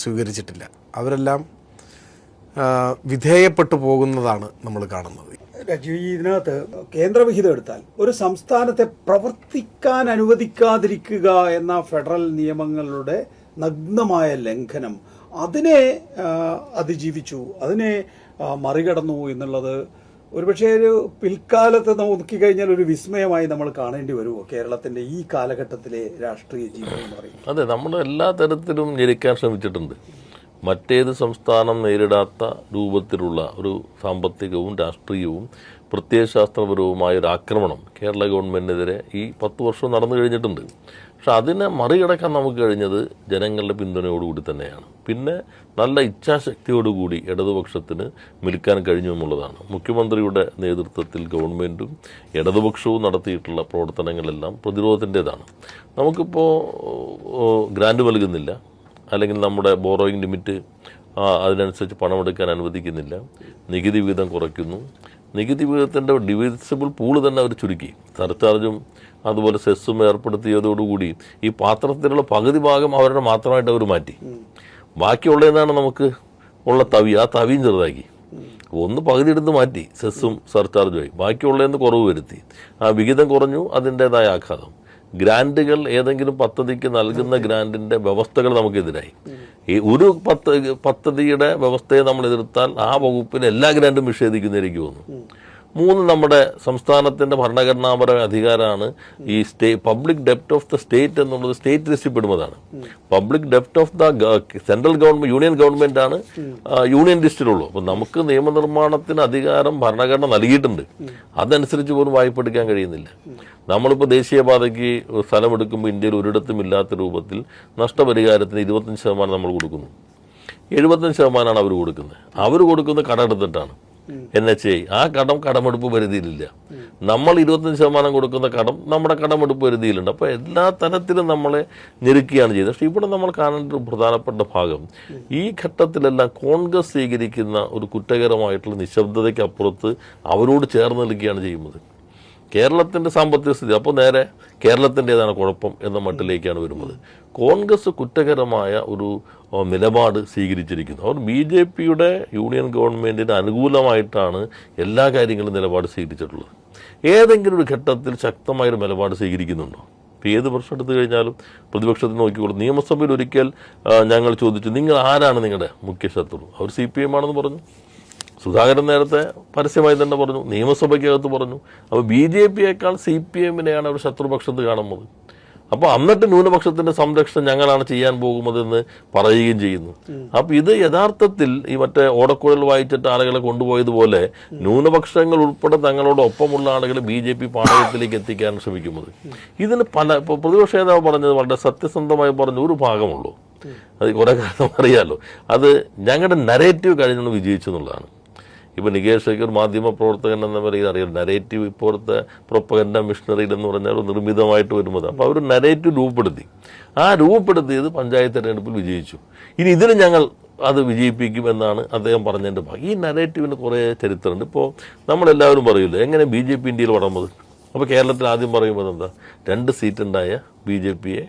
സ്വീകരിച്ചിട്ടില്ല. അവരെല്ലാം വിധേയപ്പെട്ടു പോകുന്നതാണ് നമ്മൾ കാണുന്നത്. രാജീവ്, ഇതിനകത്ത് കേന്ദ്രവിഹിതം എടുത്താൽ ഒരു സംസ്ഥാനത്തെ പ്രവർത്തിക്കാൻ അനുവദിക്കാതിരിക്കുക എന്ന ഫെഡറൽ നിയമങ്ങളുടെ നഗ്നമായ ലംഘനം, അതിനെ അതിജീവിച്ചു, അതിനെ മറികടന്നു എന്നുള്ളത് ഒരുപക്ഷെ ഒരു പിൽക്കാലത്ത് നോക്കിക്കഴിഞ്ഞാൽ ഒരു വിസ്മയമായി നമ്മൾ കാണേണ്ടി വരുമോ കേരളത്തിൻ്റെ ഈ കാലഘട്ടത്തിലെ രാഷ്ട്രീയ ജീവിതം എന്ന് പറയുന്നത്? അതെ, നമ്മൾ എല്ലാ തരത്തിലും ഞെരിക്കാൻ ശ്രമിച്ചിട്ടുണ്ട്. മറ്റേത് സംസ്ഥാനം നേരിടാത്ത രൂപത്തിലുള്ള ഒരു സാമ്പത്തികവും രാഷ്ട്രീയവും പ്രത്യയശാസ്ത്രപരവുമായ ഒരു ആക്രമണം കേരള ഗവൺമെൻറ്റിനെതിരെ ഈ 10 വർഷം നടന്നു കഴിഞ്ഞിട്ടുണ്ട്. പക്ഷെ അതിനെ മറികടക്കാൻ നമുക്ക് കഴിഞ്ഞത് ജനങ്ങളുടെ പിന്തുണയോടുകൂടി തന്നെയാണ്. പിന്നെ നല്ല ഇച്ഛാശക്തിയോടുകൂടി ഇടതുപക്ഷത്തിന് നിൽക്കാൻ കഴിഞ്ഞു എന്നുള്ളതാണ്. മുഖ്യമന്ത്രിയുടെ നേതൃത്വത്തിൽ ഗവൺമെൻറ്റും ഇടതുപക്ഷവും നടത്തിയിട്ടുള്ള പ്രവർത്തനങ്ങളെല്ലാം പ്രതിരോധത്തിൻ്റേതാണ്. നമുക്കിപ്പോൾ ഗ്രാൻഡ് നൽകുന്നില്ല, അല്ലെങ്കിൽ നമ്മുടെ ബോറോയിങ് ലിമിറ്റ് അതിനനുസരിച്ച് പണമെടുക്കാൻ അനുവദിക്കുന്നില്ല, നികുതി വിഹിതം കുറയ്ക്കുന്നു, നികുതി വിഹിതത്തിൻ്റെ ഡിവിസിബിൾ പൂള് തന്നെ അവർ ചുരുക്കി, സർചാർജും അതുപോലെ സെസ്സും ഏർപ്പെടുത്തിയതോടുകൂടി ഈ പാത്രത്തിലുള്ള പകുതി ഭാഗം അവരുടെ മാത്രമായിട്ട് അവർ മാറ്റി. ബാക്കിയുള്ളതാണ് നമുക്ക് ഉള്ള തവി, ആ തവിയും ചെറുതാക്കി. ഒന്ന് പകുതി എടുത്ത് മാറ്റി, സെസ്സും സർചാർജുമായി. ബാക്കിയുള്ളതെന്ന് കുറവ് വരുത്തി. ആ വിഹിതം കുറഞ്ഞു, അതിൻ്റെതായ ആഘാതം. ഗ്രാൻറ്റുകൾ ഏതെങ്കിലും പദ്ധതിക്ക് നൽകുന്ന ഗ്രാൻറ്റിൻ്റെ വ്യവസ്ഥകൾ നമുക്കെതിരായി. ഈ ഒരു പദ്ധതിയുടെ വ്യവസ്ഥയെ നമ്മൾ എതിർത്താൽ ആ വകുപ്പിന് എല്ലാ ഗ്രാൻറ്റും നിഷേധിക്കുന്നതിലേക്ക് തോന്നുന്നു. 3, നമ്മുടെ സംസ്ഥാനത്തിൻ്റെ ഭരണഘടനാപരമായ അധികാരമാണ് ഈ പബ്ലിക് ഡെപ്റ്റ് ഓഫ് ദ സ്റ്റേറ്റ് എന്നുള്ളത് സ്റ്റേറ്റ് ലിസ്റ്റിൽപ്പെടുന്നതാണ്. പബ്ലിക് ഡെപ്റ്റ് of the central government, union government ആണ് യൂണിയൻ ലിസ്റ്റിലുള്ളൂ. അപ്പം നമുക്ക് നിയമനിർമ്മാണത്തിന് അധികാരം ഭരണഘടന നൽകിയിട്ടുണ്ട്. അതനുസരിച്ച് പോലും വായ്പ എടുക്കാൻ കഴിയുന്നില്ല. നമ്മളിപ്പോൾ ദേശീയപാതയ്ക്ക് സ്ഥലമെടുക്കുമ്പോൾ ഇന്ത്യയിൽ ഒരിടത്തും ഇല്ലാത്ത രൂപത്തിൽ നഷ്ടപരിഹാരത്തിന് 25% നമ്മൾ കൊടുക്കുന്നു. 75% അവർ കൊടുക്കുന്നത്. അവർ കൊടുക്കുന്നത് കടമെടുത്തിട്ടാണ്. NHA ആ കടമെടുപ്പ് പരിധിയിലില്ല. നമ്മൾ 25% കൊടുക്കുന്ന കടം നമ്മുടെ കടമെടുപ്പ് പരിധിയിലുണ്ട്. അപ്പോൾ എല്ലാ തരത്തിലും നമ്മളെ ഞെരുക്കുകയാണ് ചെയ്തത്. പക്ഷേ ഇവിടെ നമ്മൾ കാണേണ്ട ഒരു പ്രധാനപ്പെട്ട ഭാഗം, ഈ ഘട്ടത്തിലെല്ലാം കോൺഗ്രസ് സ്വീകരിക്കുന്ന ഒരു കുറ്റകരമായിട്ടുള്ള നിശബ്ദതയ്ക്കപ്പുറത്ത് അവരോട് ചേർന്ന് നിൽക്കുകയാണ് ചെയ്യുന്നത്. കേരളത്തിൻ്റെ സാമ്പത്തിക സ്ഥിതി അപ്പോൾ നേരെ കേരളത്തിൻ്റെതാണ് കുഴപ്പം എന്ന മട്ടിലേക്കാണ് വരുന്നത്. കോൺഗ്രസ് കുറ്റകരമായ ഒരു നിലപാട് സ്വീകരിച്ചിരിക്കുന്നു. അവർ BJPയുടെ യൂണിയൻ ഗവൺമെൻറ്റിന് അനുകൂലമായിട്ടാണ് എല്ലാ കാര്യങ്ങളും നിലപാട് സ്വീകരിച്ചിട്ടുള്ളത്. ഏതെങ്കിലും ഒരു ഘട്ടത്തിൽ ശക്തമായൊരു നിലപാട് സ്വീകരിക്കുന്നുണ്ടോ? ഇപ്പോൾ ഏത് പ്രശ്നം എടുത്തു കഴിഞ്ഞാലും പ്രതിപക്ഷത്തിന് നോക്കിക്കോളും. നിയമസഭയിൽ ഒരിക്കൽ ഞങ്ങൾ ചോദിച്ചു, നിങ്ങൾ ആരാണ് നിങ്ങളുടെ മുഖ്യ ശത്രു? അവർ CPM ആണെന്ന് പറഞ്ഞു. സുധാകരൻ നേരത്തെ പരസ്യമായി തന്നെ പറഞ്ഞു, നിയമസഭയ്ക്കകത്ത് പറഞ്ഞു. അപ്പോൾ BJPയേക്കാൾ CPMനെയാണ് അവർ ശത്രുപക്ഷത്ത് കാണുന്നത്. അപ്പോൾ എന്നിട്ട് ന്യൂനപക്ഷത്തിന്റെ സംരക്ഷണം ഞങ്ങളാണ് ചെയ്യാൻ പോകുന്നതെന്ന് പറയുകയും ചെയ്യുന്നു. അപ്പോൾ ഇത് യഥാർത്ഥത്തിൽ ഈ മറ്റേ ഓടക്കുഴൽ വായിച്ചിട്ട് ആളുകളെ കൊണ്ടുപോയതുപോലെ ന്യൂനപക്ഷങ്ങൾ ഉൾപ്പെടെ തങ്ങളോടൊപ്പമുള്ള ആളുകളെ BJP പാളയത്തിലേക്ക് എത്തിക്കാൻ ശ്രമിക്കുന്നത്. ഇതിന് ഇപ്പോൾ പ്രതിപക്ഷ നേതാവ് പറഞ്ഞത് വളരെ സത്യസന്ധമായി പറഞ്ഞ ഒരു ഭാഗമുള്ളൂ. അത് കുറേ കാലം അറിയാലോ. അത് ഞങ്ങളുടെ നരേറ്റീവ് കഴിഞ്ഞൊന്ന് വിജയിച്ചു എന്നുള്ളതാണ്. ഇപ്പോൾ നികേഷ് ശേഖർ മാധ്യമ പ്രവർത്തകൻ എന്ന നിലയിൽ അറിയാം, നരേറ്റീവ് ഇപ്പോഴത്തെ പ്രൊപ്പഗൻഡ മിഷണറിയിൽ എന്ന് പറഞ്ഞാൽ നിർമ്മിതമായിട്ട് വരുന്നത്. അപ്പോൾ അവർ നരേറ്റീവ് രൂപപ്പെടുത്തി. ആ രൂപപ്പെടുത്തിയത് പഞ്ചായത്ത് തെരഞ്ഞെടുപ്പിൽ വിജയിച്ചു. ഇനി ഇതിന് ഞങ്ങൾ അത് വിജയിപ്പിക്കും എന്നാണ് അദ്ദേഹം പറഞ്ഞതിൻ്റെ ഭാഗം. ഈ നരേറ്റീവിന് കുറേ ചരിത്രമുണ്ട്. ഇപ്പോൾ നമ്മളെല്ലാവരും പറയില്ല എങ്ങനെ BJP ഇന്ത്യയിൽ വളർന്നത്. അപ്പോൾ കേരളത്തിൽ ആദ്യം പറയുമ്പോൾ എന്താ, 2 സീറ്റുണ്ടായ BJPയെ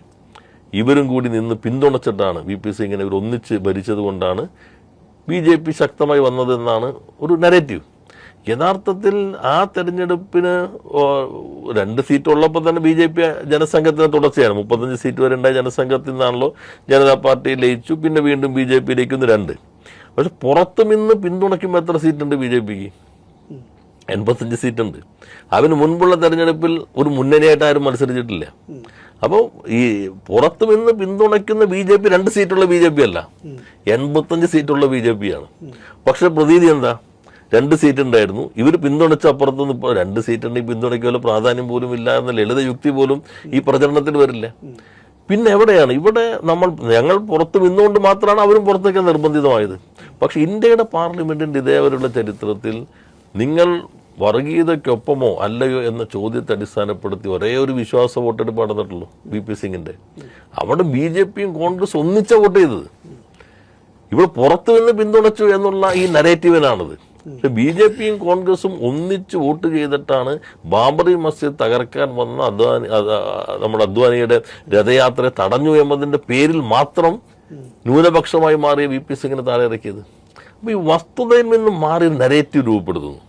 ഇവരും കൂടി നിന്ന് പിന്തുണച്ചിട്ടാണ് VP സിംഗിനെ ഇവർ ഒന്നിച്ച് ഭരിച്ചത് കൊണ്ടാണ് BJP ശക്തമായി വന്നതെന്നാണ് ഒരു നരേറ്റീവ്. യഥാർത്ഥത്തിൽ ആ തെരഞ്ഞെടുപ്പിന് 2 സീറ്റ് ഉള്ളപ്പോൾ തന്നെ BJP ജനസംഘത്തിന് തുടർച്ചയാണ്. 35 സീറ്റ് വരെ ഉണ്ടായ ജനസംഘത്തിൽ നിന്നാണല്ലോ ജനതാ പാർട്ടി ലയിച്ചു. പിന്നെ വീണ്ടും BJPയിലേക്കൊന്ന് 2. പക്ഷെ പുറത്തു നിന്ന് പിന്തുണയ്ക്കുമ്പോൾ എത്ര സീറ്റുണ്ട് BJPക്ക്? 85 സീറ്റുണ്ട്. അതിന് മുൻപുള്ള തെരഞ്ഞെടുപ്പിൽ ഒരു മുന്നണിയായിട്ട് ആരും മത്സരിച്ചിട്ടില്ല. അപ്പോൾ ഈ പുറത്തു നിന്ന് പിന്തുണയ്ക്കുന്ന BJP 2 സീറ്റുള്ള BJP അല്ല, 85 സീറ്റുള്ള BJPയാണ്. പക്ഷെ പ്രതീതി എന്താ, 2 സീറ്റ് ഉണ്ടായിരുന്നു. ഇവർ പിന്തുണച്ച അപ്പുറത്തുനിന്ന് ഇപ്പോൾ 2 സീറ്റ് ഉണ്ടെങ്കിൽ പിന്തുണയ്ക്കുമല്ലോ, പ്രാധാന്യം പോലും ഇല്ല എന്ന ലളിത യുക്തി പോലും ഈ പ്രചരണത്തിൽ വരില്ല. പിന്നെ എവിടെയാണ് ഇവിടെ ഞങ്ങൾ പുറത്ത് നിന്നുകൊണ്ട് മാത്രമാണ് അവരും പുറത്തേക്ക് നിർബന്ധിതമായത്. പക്ഷെ ഇന്ത്യയുടെ പാർലമെന്റിന്റെ ഇതേവരെയുള്ള ചരിത്രത്തിൽ നിങ്ങൾ വർഗീയതയ്ക്കൊപ്പമോ അല്ലയോ എന്ന ചോദ്യത്തെ അടിസ്ഥാനപ്പെടുത്തി ഒരേ ഒരു വിശ്വാസ വോട്ടെടുപ്പ് നടന്നിട്ടുള്ളൂ VP സിംഗിന്റെ. അവിടെ BJPയും കോൺഗ്രസ് ഒന്നിച്ച വോട്ട് ചെയ്തത്. ഇവിടെ പുറത്തു നിന്ന് പിന്തുണച്ചു എന്നുള്ള ഈ നരേറ്റീവിനാണത്. പക്ഷെ BJPയും കോൺഗ്രസും ഒന്നിച്ച് വോട്ട് ചെയ്തിട്ടാണ് ബാബറി മസ്ജിദ് തകർക്കാൻ വന്ന നമ്മുടെ അദ്വാനിയുടെ രഥയാത്രയെ തടഞ്ഞു എന്നതിന്റെ പേരിൽ മാത്രം ന്യൂനപക്ഷമായി മാറിയ VP സിംഗിനെ താഴെ ഇറക്കിയത്. അപ്പോൾ ഈ വസ്തുതയിൽ നിന്നും മാറി നരേറ്റീവ് രൂപപ്പെടുത്തുന്നു.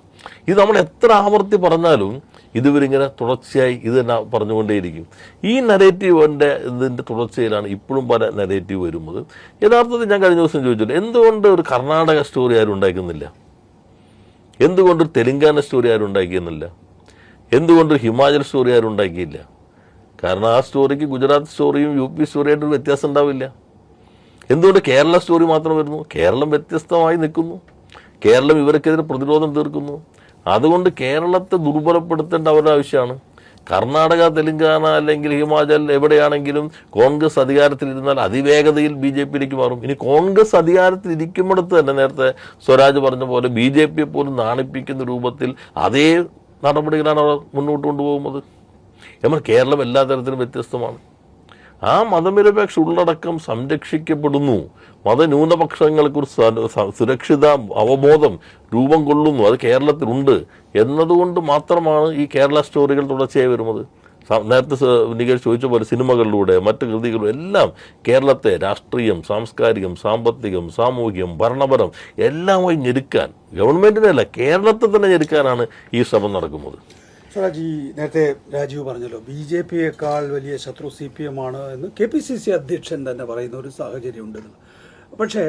ഇത് നമ്മൾ എത്ര ആവർത്തി പറഞ്ഞാലും ഇതുവരിങ്ങനെ തുടർച്ചയായി ഇത് തന്നെ പറഞ്ഞുകൊണ്ടേയിരിക്കും. ഈ നരേറ്റീവിൻ്റെ ഇതിൻ്റെ തുടർച്ചയിലാണ് ഇപ്പോഴും പല നരേറ്റീവ് വരുന്നത്. യഥാർത്ഥത്തിൽ ഞാൻ കഴിഞ്ഞ ദിവസം ചോദിച്ചില്ല, എന്തുകൊണ്ട് ഒരു കർണാടക സ്റ്റോറി ആരും ഉണ്ടാക്കുന്നില്ല? എന്തുകൊണ്ട് ഒരു തെലുങ്കാന സ്റ്റോറി ആരും ഉണ്ടാക്കിയെന്നില്ല? എന്തുകൊണ്ട് ഹിമാചൽ സ്റ്റോറി ആരും ഉണ്ടാക്കിയില്ല? കാരണം ആ സ്റ്റോറിക്ക് ഗുജറാത്ത് സ്റ്റോറിയും UP സ്റ്റോറിയായിട്ടൊരു വ്യത്യാസം ഉണ്ടാവില്ല. എന്തുകൊണ്ട് കേരള സ്റ്റോറി മാത്രം വരുന്നു? കേരളം വ്യത്യസ്തമായി നിൽക്കുന്നു. കേരളം ഇവർക്കെതിരെ പ്രതിരോധം തീർക്കുന്നു. അതുകൊണ്ട് കേരളത്തെ ദുർബലപ്പെടുത്തേണ്ട അവരുടെ ആവശ്യമാണ്. കർണാടക, തെലുങ്കാന അല്ലെങ്കിൽ ഹിമാചൽ എവിടെയാണെങ്കിലും കോൺഗ്രസ് അധികാരത്തിലിരുന്നാൽ അതിവേഗതയിൽ BJPയിലേക്ക് മാറും. ഇനി കോൺഗ്രസ് അധികാരത്തിലിരിക്കുന്നിടത്ത് തന്നെ നേരത്തെ സ്വരാജ് പറഞ്ഞ പോലെ BJPയെ പോലും നാണിപ്പിക്കുന്ന രൂപത്തിൽ അതേ നടപടികളാണ് അവർ മുന്നോട്ട് കൊണ്ടുപോകുന്നത്. നമ്മൾ കേരളം എല്ലാ തരത്തിലും വ്യത്യസ്തമാണ്. ആ മതനിരപേക്ഷ ഉള്ളടക്കം സംരക്ഷിക്കപ്പെടുന്നു. മതന്യൂനപക്ഷങ്ങൾക്കൊരു സുരക്ഷിത അവബോധം രൂപം കൊള്ളുന്നു. അത് കേരളത്തിലുണ്ട് എന്നതുകൊണ്ട് മാത്രമാണ് ഈ കേരള സ്റ്റോറികൾ തുടർച്ചയായി വരുന്നത്. നേരത്തെ നികേഷ് ചോദിച്ച പോലെ സിനിമകളിലൂടെ മറ്റ് കൃതികളിലൂടെ എല്ലാം കേരളത്തെ രാഷ്ട്രീയം, സാംസ്കാരികം, സാമ്പത്തികം, സാമൂഹികം, ഭരണപരം എല്ലാമായി ഞെരുക്കാൻ, ഗവൺമെൻറ്റിനെ അല്ല കേരളത്തെ തന്നെ ഞെരുക്കാനാണ് ഈ ശ്രമം നടക്കുന്നത്. സ്വരാജ്, ഈ നേരത്തെ രാജീവ് പറഞ്ഞല്ലോ BJP-യേക്കാൾ വലിയ ശത്രു CPM ആണ് എന്ന് KPCC അധ്യക്ഷൻ തന്നെ പറയുന്ന ഒരു സാഹചര്യം ഉണ്ടെന്ന്. പക്ഷേ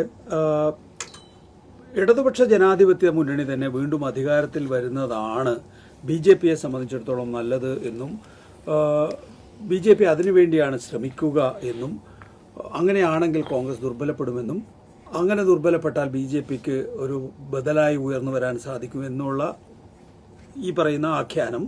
ഇടതുപക്ഷ ജനാധിപത്യ മുന്നണി തന്നെ വീണ്ടും അധികാരത്തിൽ വരുന്നതാണ് BJP-യെ സംബന്ധിച്ചിടത്തോളം നല്ലത് എന്നും BJP അതിനുവേണ്ടിയാണ് ശ്രമിക്കുക എന്നും അങ്ങനെയാണെങ്കിൽ കോൺഗ്രസ് ദുർബലപ്പെടുമെന്നും അങ്ങനെ ദുർബലപ്പെട്ടാൽ BJP-ക്ക് ഒരു ബദലായി ഉയർന്നു വരാൻ സാധിക്കുമെന്നുള്ള ഈ പറയുന്ന ആഖ്യാനം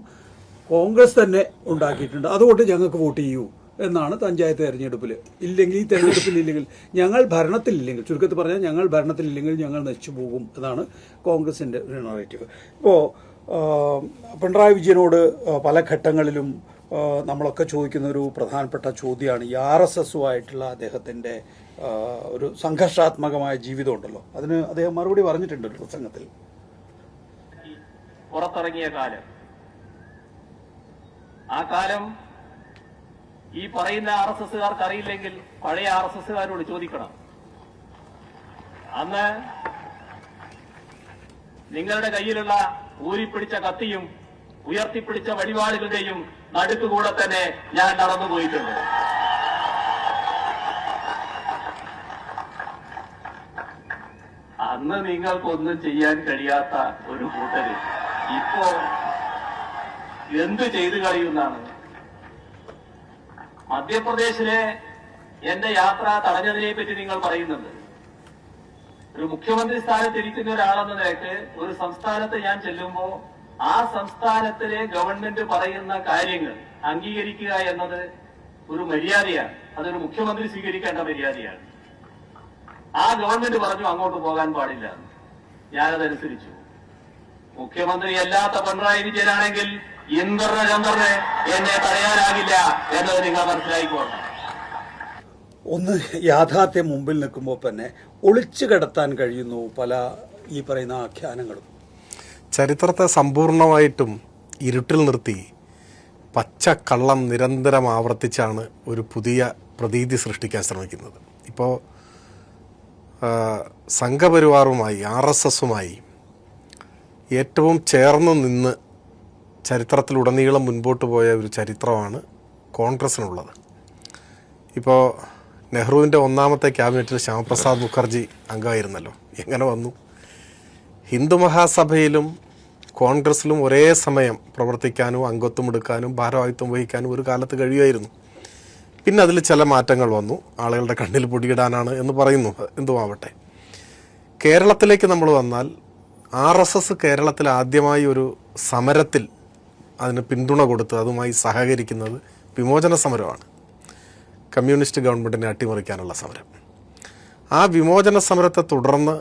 കോൺഗ്രസ് തന്നെ ഉണ്ടാക്കിയിട്ടുണ്ട്. അതുകൊണ്ട് ഞങ്ങൾക്ക് വോട്ട് ചെയ്യൂ എന്നാണ് പഞ്ചായത്ത് തെരഞ്ഞെടുപ്പിൽ. ഇല്ലെങ്കിൽ ഈ തെരഞ്ഞെടുപ്പിൽ ഇല്ലെങ്കിൽ, ഞങ്ങൾ ഭരണത്തിലില്ലെങ്കിൽ, ചുരുക്കത്തിൽ പറഞ്ഞാൽ ഞങ്ങൾ ഭരണത്തിലില്ലെങ്കിൽ ഞങ്ങൾ നശിച്ചു പോകും എന്നാണ് കോൺഗ്രസിൻ്റെ ഒരു നറേറ്റീവ്. ഇപ്പോൾ പിണറായി വിജയനോട് പല ഘട്ടങ്ങളിലും നമ്മളൊക്കെ ചോദിക്കുന്ന ഒരു പ്രധാനപ്പെട്ട ചോദ്യമാണ് ഈ RSSുമായിട്ടുള്ള അദ്ദേഹത്തിൻ്റെ ഒരു സംഘർഷാത്മകമായ ജീവിതം ഉണ്ടല്ലോ. അതിന് അദ്ദേഹം മറുപടി പറഞ്ഞിട്ടുണ്ട് ഒരു പ്രസംഗത്തിൽ. പുറത്തിറങ്ങിയ കാലം, ആ കാലം ഈ പറയുന്ന RSSകാർക്ക് അറിയില്ലെങ്കിൽ പഴയ RSSകാരോട് ചോദിക്കണം. അന്ന് നിങ്ങളുടെ കയ്യിലുള്ള ഊരിപ്പിടിച്ച കത്തിയും ഉയർത്തിപ്പിടിച്ച വഴിപാടുകളുടെയും നടുക്കുകൂടെ തന്നെ ഞാൻ നടന്നുപോയിട്ടുണ്ട്. അന്ന് നിങ്ങൾക്കൊന്നും ചെയ്യാൻ കഴിയാത്ത ഒരു കൂട്ടര് ഇപ്പോ എന്ത് ചെയ്തു കളയുന്നാണ്. മധ്യപ്രദേശിലെ എന്റെ യാത്ര തടഞ്ഞതിനെ പറ്റി നിങ്ങൾ പറയുന്നുണ്ട്. ഒരു മുഖ്യമന്ത്രി സ്ഥാനത്തിരിക്കുന്ന ഒരാളെന്ന നിലയ്ക്ക് ഒരു സംസ്ഥാനത്ത് ഞാൻ ചെല്ലുമ്പോ ആ സംസ്ഥാനത്തിലെ ഗവൺമെന്റ് പറയുന്ന കാര്യങ്ങൾ അംഗീകരിക്കുക എന്നത് ഒരു മര്യാദയാണ്. അതൊരു മുഖ്യമന്ത്രി സ്വീകരിക്കേണ്ട മര്യാദയാണ്. ആ ഗവൺമെന്റ് പറഞ്ഞു അങ്ങോട്ട് പോകാൻ പാടില്ല, ഞാനതനുസരിച്ചു. മുഖ്യമന്ത്രി അല്ലാത്ത പിണറായി വിജയനാണെങ്കിൽ ചന്ദ്രന് എന്നെ തടയാനാകില്ല എന്നത് നിങ്ങൾ മനസ്സിലാക്കിക്കോണം. ഒന്ന് യാഥാർത്ഥ്യം മുമ്പിൽ നിൽക്കുമ്പോൾ തന്നെ ഒളിച്ചു കിടത്താൻ കഴിയുന്നു പല ഈ പറയുന്ന ആഖ്യാനങ്ങളും. ചരിത്രത്തെ സമ്പൂർണമായിട്ടും ഇരുട്ടിൽ നിർത്തി പച്ചക്കള്ളം നിരന്തരം ആവർത്തിച്ചാണ് ഒരു പുതിയ പ്രതീതി സൃഷ്ടിക്കാൻ ശ്രമിക്കുന്നത്. ഇപ്പോൾ സംഘപരിവാറുമായി RSSുമായി ഏറ്റവും ചേർന്ന് നിന്ന് ചരിത്രത്തിലുടനീളം മുൻപോട്ട് പോയ ഒരു ചരിത്രമാണ് കോൺഗ്രസ്സിനുള്ളത്. ഇപ്പോൾ നെഹ്റുവിൻ്റെ ഒന്നാമത്തെ ക്യാബിനറ്റിൽ ശ്യാമപ്രസാദ് മുഖർജി അംഗമായിരുന്നല്ലോ. എങ്ങനെ വന്നു? ഹിന്ദു മഹാസഭയിലും കോൺഗ്രസ്സിലും ഒരേ സമയം പ്രവർത്തിക്കാനും അംഗത്വം എടുക്കാനും ഭാരവാഹിത്വം വഹിക്കാനും ഒരു കാലത്ത് കഴിയുമായിരുന്നു. പിന്നെ അതിൽ ചില മാറ്റങ്ങൾ വന്നു. ആളുകളുടെ കണ്ണിൽ പൊടിയിടാനാണ് എന്ന് പറയുന്നു. എന്തുമാവട്ടെ, കേരളത്തിലേക്ക് നമ്മൾ വന്നാൽ RSS കേരളത്തിൽ ആദ്യമായി ഒരു സമരത്തിൽ അതിന് പിന്തുണ കൊടുത്ത് അതുമായി സഹകരിക്കുന്നത് വിമോചന സമരമാണ്. കമ്മ്യൂണിസ്റ്റ് ഗവൺമെൻറ്റിനെ അട്ടിമറിക്കാനുള്ള സമരം. ആ വിമോചന സമരത്തെ തുടർന്ന്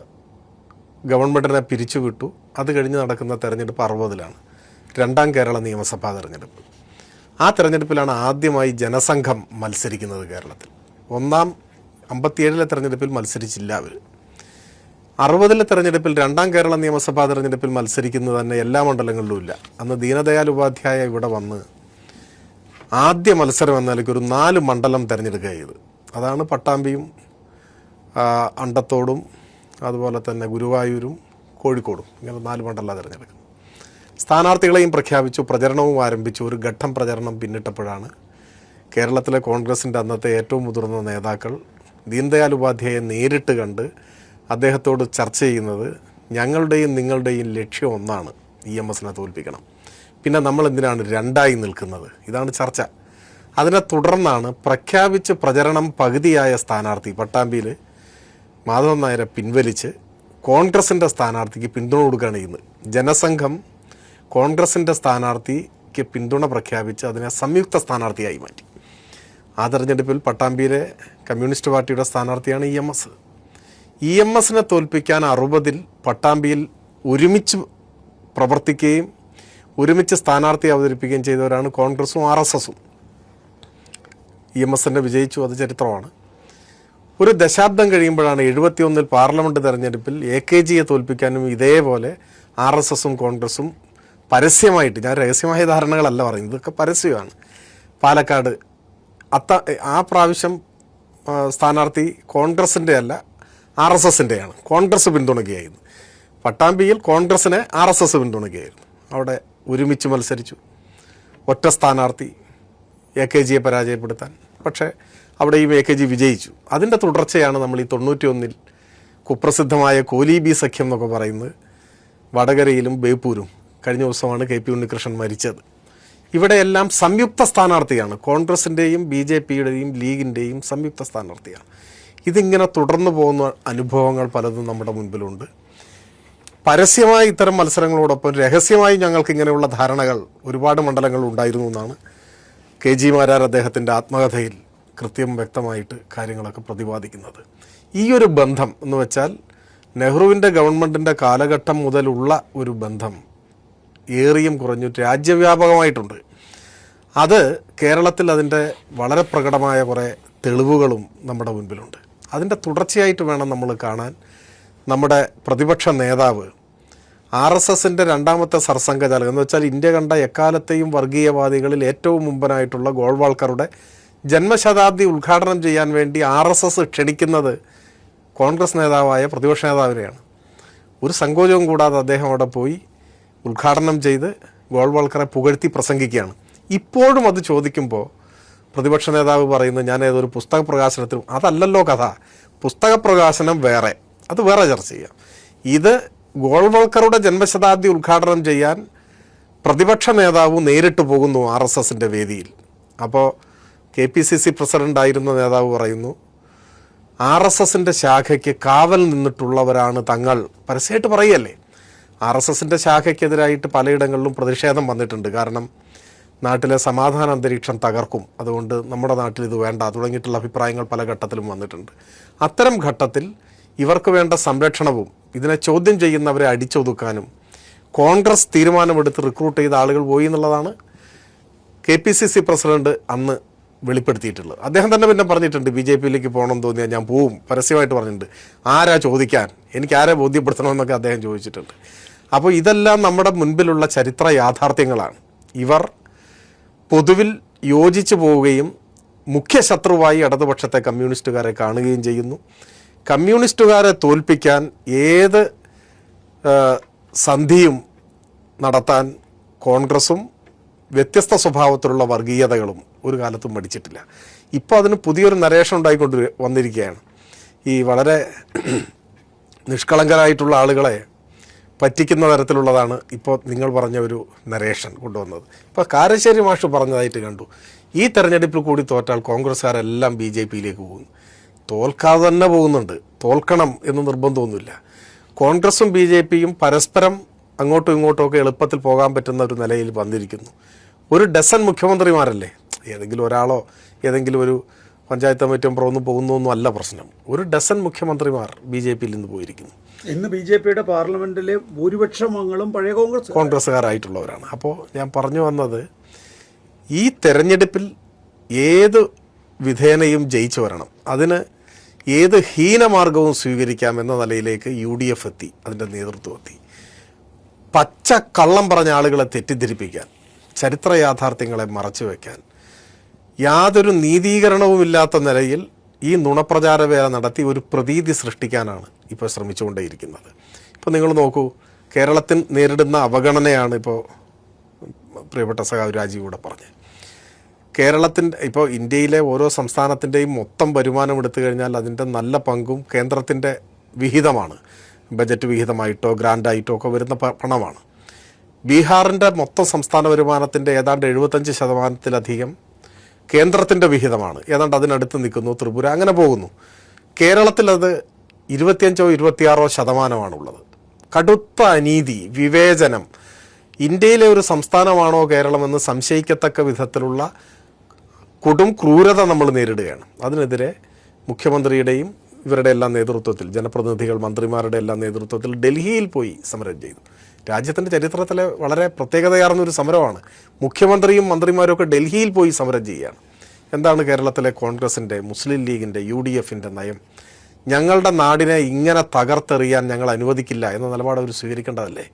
ഗവൺമെൻറ്റിനെ പിരിച്ചുവിട്ടു. അത് കഴിഞ്ഞ് നടക്കുന്ന തെരഞ്ഞെടുപ്പ് 60-ലാണ്, രണ്ടാം കേരള നിയമസഭാ തെരഞ്ഞെടുപ്പ്. ആ തെരഞ്ഞെടുപ്പിലാണ് ആദ്യമായി ജനസംഘം മത്സരിക്കുന്നത് കേരളത്തിൽ. 57-ലെ തെരഞ്ഞെടുപ്പിൽ മത്സരിച്ചില്ല അവർ. 60-ലെ തെരഞ്ഞെടുപ്പിൽ രണ്ടാം കേരള നിയമസഭാ തെരഞ്ഞെടുപ്പിൽ മത്സരിക്കുന്നത് തന്നെ എല്ലാ മണ്ഡലങ്ങളിലും ഇല്ല. അന്ന് ദീനദയാൽ ഉപാധ്യായ ഇവിടെ വന്ന് ആദ്യ മത്സരം എന്ന നിലയ്ക്ക് ഒരു 4 മണ്ഡലം തിരഞ്ഞെടുക്കുക ചെയ്ത്. അതാണ് പട്ടാമ്പിയും അണ്ടത്തോടും അതുപോലെ തന്നെ ഗുരുവായൂരും കോഴിക്കോടും. ഇങ്ങനെ 4 മണ്ഡലം തിരഞ്ഞെടുക്കും. സ്ഥാനാർത്ഥികളെയും പ്രഖ്യാപിച്ചു, പ്രചരണവും ആരംഭിച്ചു. ഒരു ഘട്ടം പ്രചരണം പിന്നിട്ടപ്പോഴാണ് കേരളത്തിലെ കോൺഗ്രസിൻ്റെ അന്നത്തെ ഏറ്റവും മുതിർന്ന നേതാക്കൾ ദീനദയാൽ ഉപാധ്യായെ നേരിട്ട് കണ്ട് അദ്ദേഹത്തോട് ചർച്ച ചെയ്യുന്നത് ഞങ്ങളുടെയും നിങ്ങളുടെയും ലക്ഷ്യം ഒന്നാണ്, EMSനെ തോൽപ്പിക്കണം. പിന്നെ നമ്മൾ എന്തിനാണ് രണ്ടായി നിൽക്കുന്നത്? ഇതാണ് ചർച്ച. അതിനെ തുടർന്നാണ് പ്രഖ്യാപിച്ച് പ്രചരണം പകുതിയായ സ്ഥാനാർത്ഥി പട്ടാമ്പിയിൽ മാധവൻ നായരെ പിൻവലിച്ച് കോൺഗ്രസിൻ്റെ സ്ഥാനാർത്ഥിക്ക് പിന്തുണ കൊടുക്കുകയാണ് ചെയ്യുന്നത്. ജനസംഘം കോൺഗ്രസിൻ്റെ സ്ഥാനാർത്ഥിക്ക് പിന്തുണ പ്രഖ്യാപിച്ച് അതിനെ സംയുക്ത സ്ഥാനാർത്ഥിയായി മാറ്റി. ആ തെരഞ്ഞെടുപ്പിൽ പട്ടാമ്പിയിലെ കമ്മ്യൂണിസ്റ്റ് പാർട്ടിയുടെ സ്ഥാനാർത്ഥിയാണ് EMS. EMSനെ തോൽപ്പിക്കാൻ 60-ൽ പട്ടാമ്പിയിൽ ഒരുമിച്ച് പ്രവർത്തിക്കുകയും ഒരുമിച്ച് സ്ഥാനാർത്ഥി അവതരിപ്പിക്കുകയും ചെയ്തവരാണ് കോൺഗ്രസും RSSും. EMSനെ വിജയിച്ചു, അത് ചരിത്രമാണ്. ഒരു ദശാബ്ദം കഴിയുമ്പോഴാണ് 71-ൽ പാർലമെൻറ്റ് തെരഞ്ഞെടുപ്പിൽ AKGയെ തോൽപ്പിക്കാനും ഇതേപോലെ RSSും കോൺഗ്രസും പരസ്യമായിട്ട്, ഞാൻ രഹസ്യമായ ധാരണകളല്ല പറയുന്നത്, ഇതൊക്കെ പരസ്യമാണ്, പാലക്കാട് ആ പ്രാവശ്യം സ്ഥാനാർത്ഥി കോൺഗ്രസിൻ്റെ അല്ല RSSൻ്റെയാണ്. കോൺഗ്രസ് പിന്തുണയ്ക്കുകയായിരുന്നു. പട്ടാമ്പിയിൽ കോൺഗ്രസിനെ RSS പിന്തുണയ്ക്കുകയായിരുന്നു. അവിടെ ഒരുമിച്ച് മത്സരിച്ചു. ഒറ്റ സ്ഥാനാർത്ഥി AKGയെ പരാജയപ്പെടുത്താൻ. പക്ഷേ അവിടെയും AKG വിജയിച്ചു. അതിൻ്റെ തുടർച്ചയാണ് നമ്മൾ ഈ 91-ൽ കുപ്രസിദ്ധമായ കോലീബി സഖ്യം എന്നൊക്കെ പറയുന്നത്. വടകരയിലും ബേപ്പൂരും കഴിഞ്ഞ ദിവസമാണ് KP ഉണ്ണികൃഷ്ണൻ മരിച്ചത്. ഇവിടെയെല്ലാം സംയുക്ത സ്ഥാനാർത്ഥിയാണ്. കോൺഗ്രസിൻ്റെയും BJPയുടെയും ലീഗിൻ്റെയും സംയുക്ത സ്ഥാനാർത്ഥിയാണ്. ഇതിങ്ങനെ തുടർന്നു പോകുന്ന അനുഭവങ്ങൾ പലതും നമ്മുടെ മുൻപിലുണ്ട്. പരസ്യമായി ഇത്തരം മത്സരങ്ങളോടൊപ്പം രഹസ്യമായി ഞങ്ങൾക്ക് ഇങ്ങനെയുള്ള ധാരണകൾ ഒരുപാട് മണ്ഡലങ്ങൾ ഉണ്ടായിരുന്നു എന്നാണ് KG മാരാർ അദ്ദേഹത്തിൻ്റെ ആത്മകഥയിൽ കൃത്യം വ്യക്തമായിട്ട് കാര്യങ്ങളൊക്കെ പ്രതിപാദിക്കുന്നത്. ഈ ഒരു ബന്ധം എന്ന് വെച്ചാൽ നെഹ്റുവിൻ്റെ ഗവൺമെൻറ്റിൻ്റെ കാലഘട്ടം മുതലുള്ള ഒരു ബന്ധം ഏറിയും കുറഞ്ഞു രാജ്യവ്യാപകമായിട്ടുണ്ട്. അത് കേരളത്തിൽ അതിൻ്റെ വളരെ പ്രകടമായ കുറേ തെളിവുകളും നമ്മുടെ മുൻപിലുണ്ട്. അതിൻ്റെ തുടർച്ചയായിട്ട് വേണം നമ്മൾ കാണാൻ. നമ്മുടെ പ്രതിപക്ഷ നേതാവ് RSSൻ്റെ രണ്ടാമത്തെ സർസംഘചാലകൻ എന്ന് വെച്ചാൽ ഇന്ത്യ കണ്ട എക്കാലത്തെയും വർഗീയവാദികളിൽ ഏറ്റവും മുമ്പനായിട്ടുള്ള ഗോൾവാൾക്കറുടെ ജന്മശതാബ്ദി ഉദ്ഘാടനം ചെയ്യാൻ വേണ്ടി RSS ക്ഷണിക്കുന്നത് കോൺഗ്രസ് നേതാവായ പ്രതിപക്ഷ നേതാവിനെയാണ്. ഒരു സങ്കോചവും കൂടാതെ അദ്ദേഹം അവിടെ പോയി ഉദ്ഘാടനം ചെയ്ത് ഗോൾവാൾക്കറെ പുകഴ്ത്തി പ്രസംഗിക്കുകയാണ്. ഇപ്പോഴും അത് ചോദിക്കുമ്പോൾ പ്രതിപക്ഷ നേതാവ് പറയുന്നത് ഞാൻ ഏതൊരു പുസ്തക പ്രകാശനത്തിലും അതല്ലല്ലോ കഥ. പുസ്തക പ്രകാശനം വേറെ, അത് വേറെ ചർച്ച ചെയ്യാം. ഇത് ഗോൾവൾക്കറുടെ ജന്മശതാബ്ദി ഉദ്ഘാടനം ചെയ്യാൻ പ്രതിപക്ഷ നേതാവ് നേരിട്ട് പോകുന്നു RSSൻ്റെ വേദിയിൽ. അപ്പോൾ KPCC പ്രസിഡൻ്റായിരുന്ന നേതാവ് പറയുന്നു RSSൻ്റെ ശാഖയ്ക്ക് കാവൽ നിന്നിട്ടുള്ളവരാണ് തങ്ങൾ. പരസ്യമായിട്ട് പറയല്ലേ. RSSൻ്റെ ശാഖയ്ക്കെതിരായിട്ട് പലയിടങ്ങളിലും പ്രതിഷേധം വന്നിട്ടുണ്ട്. കാരണം നാട്ടിലെ സമാധാന അന്തരീക്ഷം തകർക്കും, അതുകൊണ്ട് നമ്മുടെ നാട്ടിൽ ഇത് വേണ്ട തുടങ്ങിയിട്ടുള്ള അഭിപ്രായങ്ങൾ പല ഘട്ടത്തിലും വന്നിട്ടുണ്ട്. അത്തരം ഘട്ടത്തിൽ ഇവർക്ക് വേണ്ട സംരക്ഷണവും ഇതിനെ ചോദ്യം ചെയ്യുന്നവരെ അടിച്ചൊതുക്കാനും കോൺഗ്രസ് തീരുമാനമെടുത്ത് റിക്രൂട്ട് ചെയ്ത ആളുകൾ പോയി എന്നുള്ളതാണ് KPCC പ്രസിഡന്റ് അന്ന് വെളിപ്പെടുത്തിയിട്ടുള്ളത്. അദ്ദേഹം തന്നെ പിന്നെ പറഞ്ഞിട്ടുണ്ട് BJPയിലേക്ക് പോകണമെന്ന് തോന്നിയാൽ ഞാൻ പോവും, പരസ്യമായിട്ട് പറഞ്ഞിട്ടുണ്ട്. ആരാ ചോദിക്കാൻ, എനിക്ക് ആരെ ബോധ്യപ്പെടുത്തണമെന്നൊക്കെ അദ്ദേഹം ചോദിച്ചിട്ടുണ്ട്. അപ്പോൾ ഇതെല്ലാം നമ്മുടെ മുൻപിലുള്ള ചരിത്ര യാഥാർത്ഥ്യങ്ങളാണ്. ഇവർ പൊതുവിൽ യോജിച്ചു പോവുകയും മുഖ്യ ശത്രുവായി ഇടതുപക്ഷത്തെ കമ്മ്യൂണിസ്റ്റുകാരെ കാണുകയും ചെയ്യുന്നു. കമ്മ്യൂണിസ്റ്റുകാരെ തോൽപ്പിക്കാൻ ഏത് സന്ധിയും നടത്താൻ കോൺഗ്രസും വ്യത്യസ്ത സ്വഭാവത്തിലുള്ള വർഗീയതകളും ഒരു കാലത്തും മടിച്ചിട്ടില്ല. ഇപ്പോൾ അതിന് പുതിയൊരു നരേഷൻ ഉണ്ടായിക്കൊണ്ട് വന്നിരിക്കുകയാണ്. ഈ വളരെ നിഷ്കളങ്കരായിട്ടുള്ള ആളുകളെ പറ്റിക്കുന്ന തരത്തിലുള്ളതാണ് ഇപ്പോൾ നിങ്ങൾ പറഞ്ഞ ഒരു നരേഷൻ കൊണ്ടുവന്നത്. ഇപ്പോൾ കാരശ്ശേരി മാഷ് പറഞ്ഞതായിട്ട് കണ്ടു, ഈ തെരഞ്ഞെടുപ്പിൽ കൂടി തോറ്റാൽ കോൺഗ്രസ്സുകാരെല്ലാം BJPയിലേക്ക് പോകുന്നു. തോൽക്കാതെ തന്നെ പോകുന്നുണ്ട്. തോൽക്കണം എന്ന് നിർബന്ധമൊന്നുമില്ല. കോൺഗ്രസും BJPയും പരസ്പരം അങ്ങോട്ടും ഇങ്ങോട്ടുമൊക്കെ എളുപ്പത്തിൽ പോകാൻ പറ്റുന്ന ഒരു നിലയിൽ വന്നിരിക്കുന്നു. ഒരു ഡസൻ മുഖ്യമന്ത്രിമാരല്ലേ, ഏതെങ്കിലും ഒരാളോ ഏതെങ്കിലും ഒരു പഞ്ചായത്ത് കമ്മിറ്റി മെമ്പറോ ഒന്നും പോകുന്നൊന്നും അല്ല പ്രശ്നം. ഒരു ഡസൻ മുഖ്യമന്ത്രിമാർ BJPയിൽ നിന്ന് പോയിരിക്കുന്നു. ഇന്ന് BJPയുടെ പാർലമെന്റിലെ ഭൂരിപക്ഷം അംഗങ്ങളും പഴയ കോൺഗ്രസ്സുകാരായിട്ടുള്ളവരാണ്. അപ്പോൾ ഞാൻ പറഞ്ഞു വന്നത്, ഈ തെരഞ്ഞെടുപ്പിൽ ഏത് വിധേനയും ജയിച്ചു വരണം, അതിന് ഏത് ഹീനമാർഗവും സ്വീകരിക്കാമെന്ന നിലയിലേക്ക് UDF എത്തി, അതിൻ്റെ നേതൃത്വം എത്തി. പച്ച കള്ളം പറഞ്ഞ ആളുകളെ തെറ്റിദ്ധരിപ്പിക്കാൻ, ചരിത്ര യാഥാർത്ഥ്യങ്ങളെ മറച്ചു വയ്ക്കാൻ, യാതൊരു നീതീകരണവുമില്ലാത്ത നിലയിൽ ഈ നുണപ്രചാര വേല നടത്തി ഒരു പ്രതീതി സൃഷ്ടിക്കാനാണ് ഇപ്പോൾ ശ്രമിച്ചുകൊണ്ടേയിരിക്കുന്നത്. ഇപ്പോൾ നിങ്ങൾ നോക്കൂ, കേരളത്തിൽ നേരിടുന്ന അവഗണനയാണ് ഇപ്പോൾ പ്രിയപ്പെട്ട സഖാവ് രാജീവ് കൂടെ പറഞ്ഞത്. കേരളത്തിൻ്റെ ഇപ്പോൾ ഇന്ത്യയിലെ ഓരോ സംസ്ഥാനത്തിൻ്റെയും മൊത്തം വരുമാനം എടുത്തു കഴിഞ്ഞാൽ അതിൻ്റെ നല്ല പങ്കും കേന്ദ്രത്തിൻ്റെ വിഹിതമാണ്. ബജറ്റ് വിഹിതമായിട്ടോ ഗ്രാൻഡായിട്ടോ ഒക്കെ വരുന്ന പണമാണ്. ബീഹാറിൻ്റെ മൊത്തം സംസ്ഥാന വരുമാനത്തിൻ്റെ ഏതാണ്ട് 75% കേന്ദ്രത്തിൻ്റെ വിഹിതമാണ്. ഏതാണ്ട് അതിനടുത്ത് നിൽക്കുന്നു ത്രിപുര, അങ്ങനെ പോകുന്നു. കേരളത്തിൽ അത് 25-26% കടുത്ത അനീതി, വിവേചനം. ഇന്ത്യയിലെ ഒരു സംസ്ഥാനമാണോ കേരളമെന്ന് സംശയിക്കത്തക്ക വിധത്തിലുള്ള കൊടും ക്രൂരത നമ്മൾ നേരിടുകയാണ്. അതിനെതിരെ മുഖ്യമന്ത്രിയുടെയും ഇവരുടെ എല്ലാം നേതൃത്വത്തിൽ, ജനപ്രതിനിധികൾ മന്ത്രിമാരുടെ എല്ലാം നേതൃത്വത്തിൽ ഡൽഹിയിൽ പോയി സമരം ചെയ്തു. രാജ്യത്തിൻ്റെ ചരിത്രത്തിലെ വളരെ പ്രത്യേകതയാർന്നൊരു സമരമാണ്. മുഖ്യമന്ത്രിയും മന്ത്രിമാരും ഒക്കെ ഡൽഹിയിൽ പോയി സമരം ചെയ്യുകയാണ്. എന്താണ് കേരളത്തിലെ കോൺഗ്രസിൻ്റെ, മുസ്ലിം ലീഗിൻ്റെ, UDFൻ്റെ നയം? ഞങ്ങളുടെ നാടിനെ ഇങ്ങനെ തകർത്തെറിയാൻ ഞങ്ങൾ അനുവദിക്കില്ല എന്ന നിലപാട് അവർ സ്വീകരിക്കേണ്ടതല്ലേ?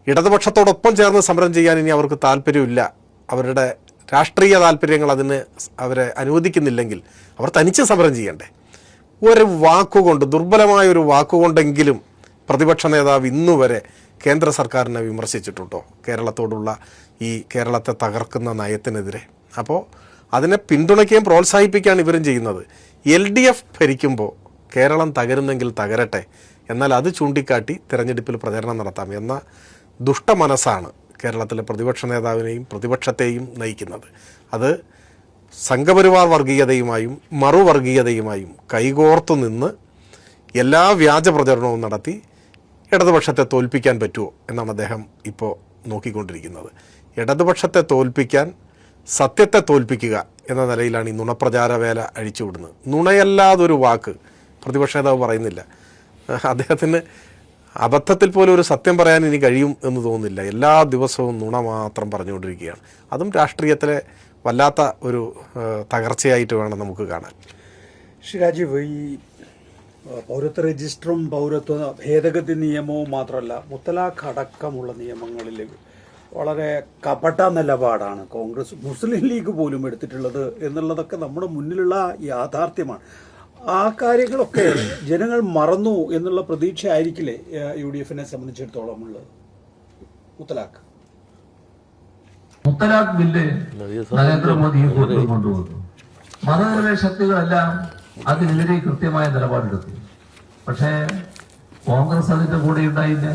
ഇടതുപക്ഷത്തോടൊപ്പം ചേർന്ന് സമരം ചെയ്യാൻ ഇനി അവർക്ക് താല്പര്യമില്ല. അവരുടെ രാഷ്ട്രീയ താല്പര്യങ്ങൾ അതിന് അവരെ അനുവദിക്കുന്നില്ലെങ്കിൽ അവർ തനിച്ച് സമരം ചെയ്യണ്ടേ? ഒരു വാക്കുകൊണ്ട്, ദുർബലമായൊരു വാക്കുകൊണ്ടെങ്കിലും പ്രതിപക്ഷ നേതാവ് ഇന്നുവരെ കേന്ദ്ര സർക്കാരിനെ വിമർശിച്ചിട്ടുണ്ടോ കേരളത്തോടുള്ള ഈ കേരളത്തെ തകർക്കുന്ന നയത്തിനെതിരെ? അപ്പോൾ അതിനെ പിന്തുണയ്ക്കുകയും പ്രോത്സാഹിപ്പിക്കുകയാണ് ഇവരും ചെയ്യുന്നത്. LDF ഭരിക്കുമ്പോൾ കേരളം തകരുന്നെങ്കിൽ തകരട്ടെ, എന്നാൽ അത് ചൂണ്ടിക്കാട്ടി തിരഞ്ഞെടുപ്പിൽ പ്രചരണം നടത്താം എന്ന ദുഷ്ടമനസ്സാണ് കേരളത്തിലെ പ്രതിപക്ഷ നേതാവിനെയും പ്രതിപക്ഷത്തെയും നയിക്കുന്നത്. അത് സംഘപരിവാർ വർഗീയതയുമായും മറുവർഗീയതയുമായും കൈകോർത്തു നിന്ന് എല്ലാ വ്യാജ പ്രചരണവും നടത്തി ഇടതുപക്ഷത്തെ തോൽപ്പിക്കാൻ പറ്റുമോ എന്നാണ് അദ്ദേഹം ഇപ്പോൾ നോക്കിക്കൊണ്ടിരിക്കുന്നത്. ഇടതുപക്ഷത്തെ തോൽപ്പിക്കാൻ സത്യത്തെ തോൽപ്പിക്കുക എന്ന നിലയിലാണ് ഈ നുണപ്രചാര വേല അഴിച്ചുവിടുന്നത്. നുണയല്ലാതൊരു വാക്ക് പ്രതിപക്ഷ നേതാവ് പറയുന്നില്ല. അദ്ദേഹത്തിന് അബദ്ധത്തിൽ പോലും ഒരു സത്യം പറയാൻ ഇനി കഴിയും എന്ന് തോന്നുന്നില്ല. എല്ലാ ദിവസവും നുണ മാത്രം പറഞ്ഞുകൊണ്ടിരിക്കുകയാണ്. അതും രാഷ്ട്രീയത്തിലെ വല്ലാത്ത ഒരു തകർച്ചയായിട്ട് വേണം നമുക്ക് കാണാൻ. ശ്രീ രാജീവ്, ഈ പൗരത്വ രജിസ്റ്ററും പൗരത്വ ഭേദഗതി നിയമവും മാത്രമല്ല, മുത്തലാഖ് അടക്കമുള്ള നിയമങ്ങളിൽ വളരെ കപട നിലപാടാണ് കോൺഗ്രസ്, മുസ്ലിം ലീഗ് പോലും എടുത്തിട്ടുള്ളത് എന്നുള്ളതൊക്കെ നമ്മുടെ മുന്നിലുള്ള യാഥാർത്ഥ്യമാണ്. ആ കാര്യങ്ങളൊക്കെ ജനങ്ങൾ മറന്നു എന്നുള്ള പ്രതീക്ഷ ആയിരിക്കില്ലേ UDF-നെ സംബന്ധിച്ചിടത്തോളം ഉള്ളത്? മുത്തലാഖ് ബില്ല് നരേന്ദ്രമോദി കൊണ്ടുവന്നു. മതനിരപേക്ഷ ശക്തികളെല്ലാം അതിനെതിരെ കൃത്യമായ നിലപാടെടുത്തു. പക്ഷേ കോൺഗ്രസ് അതിന്റെ കൂടെ ഉണ്ടായില്ല.